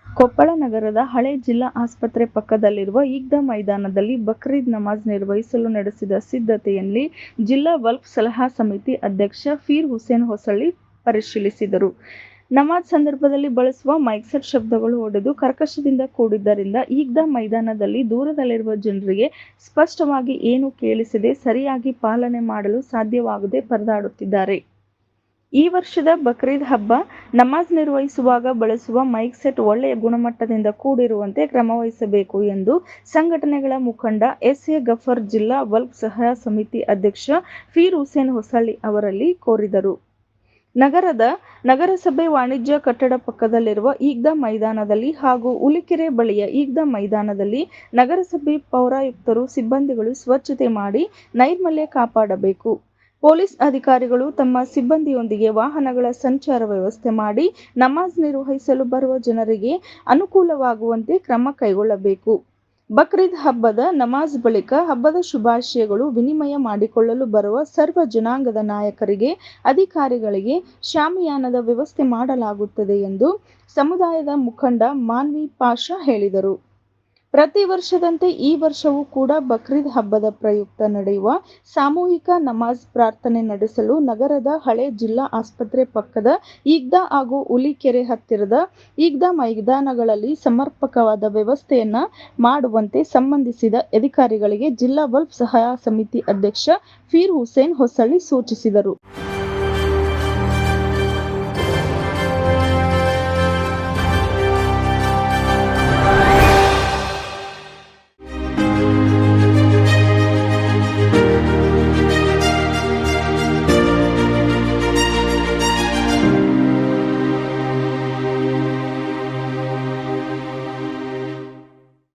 A: ಕೊಪ್ಪಳ ನಗರದ ಹಳೆ ಜಿಲ್ಲಾ ಆಸ್ಪತ್ರೆ ಪಕ್ಕದಲ್ಲಿರುವ ಈಗ್ದಾ ಮೈದಾನದಲ್ಲಿ ಬಕ್ರೀದ್ ನಮಾಜ್ ನಿರ್ವಹಿಸಲು ನಡೆಸಿದ ಸಿದ್ಧತೆಯಲ್ಲಿ ಜಿಲ್ಲಾ ವಕ್ಫ್ ಸಲಹಾ ಸಮಿತಿ ಅಧ್ಯಕ್ಷ ಫೀರ್ ಹುಸೇನ್ ಹೊಸಳ್ಳಿ ಪರಿಶೀಲಿಸಿದರು. ನಮಾಜ್ ಸಂದರ್ಭದಲ್ಲಿ ಬಳಸುವ ಮೈಕ್ ಸೆಟ್ ಶಬ್ದಗಳು ಒಡೆದು ಕರ್ಕಶದಿಂದ ಕೂಡಿದ್ದರಿಂದ ಈಗ್ದಾ ಮೈದಾನದಲ್ಲಿ ದೂರದಲ್ಲಿರುವ ಜನರಿಗೆ ಸ್ಪಷ್ಟವಾಗಿ ಏನು ಕೇಳಿಸದೆ ಸರಿಯಾಗಿ ಪಾಲನೆ ಮಾಡಲು ಸಾಧ್ಯವಾಗದೆ ಪರದಾಡುತ್ತಿದ್ದಾರೆ. ಈ ವರ್ಷದ ಬಕ್ರೀದ್ ಹಬ್ಬ ನಮಾಜ್ ನಿರ್ವಹಿಸುವಾಗ ಬಳಸುವ ಮೈಕ್ ಸೆಟ್ ಒಳ್ಳೆಯ ಗುಣಮಟ್ಟದಿಂದ ಕೂಡಿರುವಂತೆ ಕ್ರಮವಹಿಸಬೇಕು ಎಂದು ಸಂಘಟನೆಗಳ ಮುಖಂಡ ಎಸ್.ಎ. ಗಫರ್, ಜಿಲ್ಲಾ ವಕ್ಫ್ ಸಲಹಾ ಸಮಿತಿ ಅಧ್ಯಕ್ಷ ಫೀರ್ ಹುಸೇನ್ ಹೊಸಳ್ಳಿ ಅವರಲ್ಲಿ ಕೋರಿದರು. ನಗರದ ನಗರಸಭೆ ವಾಣಿಜ್ಯ ಕಟ್ಟಡ ಪಕ್ಕದಲ್ಲಿರುವ ಈಗ್ದಾ ಮೈದಾನದಲ್ಲಿ ಹಾಗೂ ಉಲಿಕೆರೆ ಬಳಿಯ ಈಗ್ದಾ ಮೈದಾನದಲ್ಲಿ ನಗರಸಭೆ ಪೌರಾಯುಕ್ತರು, ಸಿಬ್ಬಂದಿಗಳು ಸ್ವಚ್ಛತೆ ಮಾಡಿ ನೈರ್ಮಲ್ಯ ಕಾಪಾಡಬೇಕು. ಪೊಲೀಸ್ ಅಧಿಕಾರಿಗಳು ತಮ್ಮ ಸಿಬ್ಬಂದಿಯೊಂದಿಗೆ ವಾಹನಗಳ ಸಂಚಾರ ವ್ಯವಸ್ಥೆ ಮಾಡಿ ನಮಾಜ್ ನಿರ್ವಹಿಸಲು ಬರುವ ಜನರಿಗೆ ಅನುಕೂಲವಾಗುವಂತೆ ಕ್ರಮ ಕೈಗೊಳ್ಳಬೇಕು. ಬಕ್ರೀದ್ ಹಬ್ಬದ ನಮಾಜ್ ಬಳಿಕ ಹಬ್ಬದ ಶುಭಾಶಯಗಳು ವಿನಿಮಯ ಮಾಡಿಕೊಳ್ಳಲು ಬರುವ ಸರ್ವ ಜನಾಂಗದ ನಾಯಕರಿಗೆ, ಅಧಿಕಾರಿಗಳಿಗೆ ಶಾಮಿಯಾನದ ವ್ಯವಸ್ಥೆ ಮಾಡಲಾಗುತ್ತದೆ ಎಂದು ಸಮುದಾಯದ ಮುಖಂಡ ಮಾನ್ವಿ ಪಾಷಾ ಹೇಳಿದರು. ಪ್ರತಿ ವರ್ಷದಂತೆ ಈ ವರ್ಷವೂ ಕೂಡ ಬಕ್ರೀದ್ ಹಬ್ಬದ ಪ್ರಯುಕ್ತ ನಡೆಯುವ ಸಾಮೂಹಿಕ ನಮಾಜ್ ಪ್ರಾರ್ಥನೆ ನಡೆಸಲು ನಗರದ ಹಳೆ ಜಿಲ್ಲಾ ಆಸ್ಪತ್ರೆ ಪಕ್ಕದ ಈಗ್ದಾ ಹಾಗೂ ಉಲಿಕೆರೆ ಹತ್ತಿರದ ಈಗ್ದಾ ಮೈದಾನಗಳಲ್ಲಿ ಸಮರ್ಪಕವಾದ ವ್ಯವಸ್ಥೆಯನ್ನ ಮಾಡುವಂತೆ ಸಂಬಂಧಿಸಿದ ಅಧಿಕಾರಿಗಳಿಗೆ ಜಿಲ್ಲಾ ವಕ್ಫ್ ಸಲಹಾ ಸಮಿತಿ ಅಧ್ಯಕ್ಷ ಫೀರ್ ಹುಸೇನ್ ಹೊಸಳ್ಳಿ ಸೂಚಿಸಿದರು.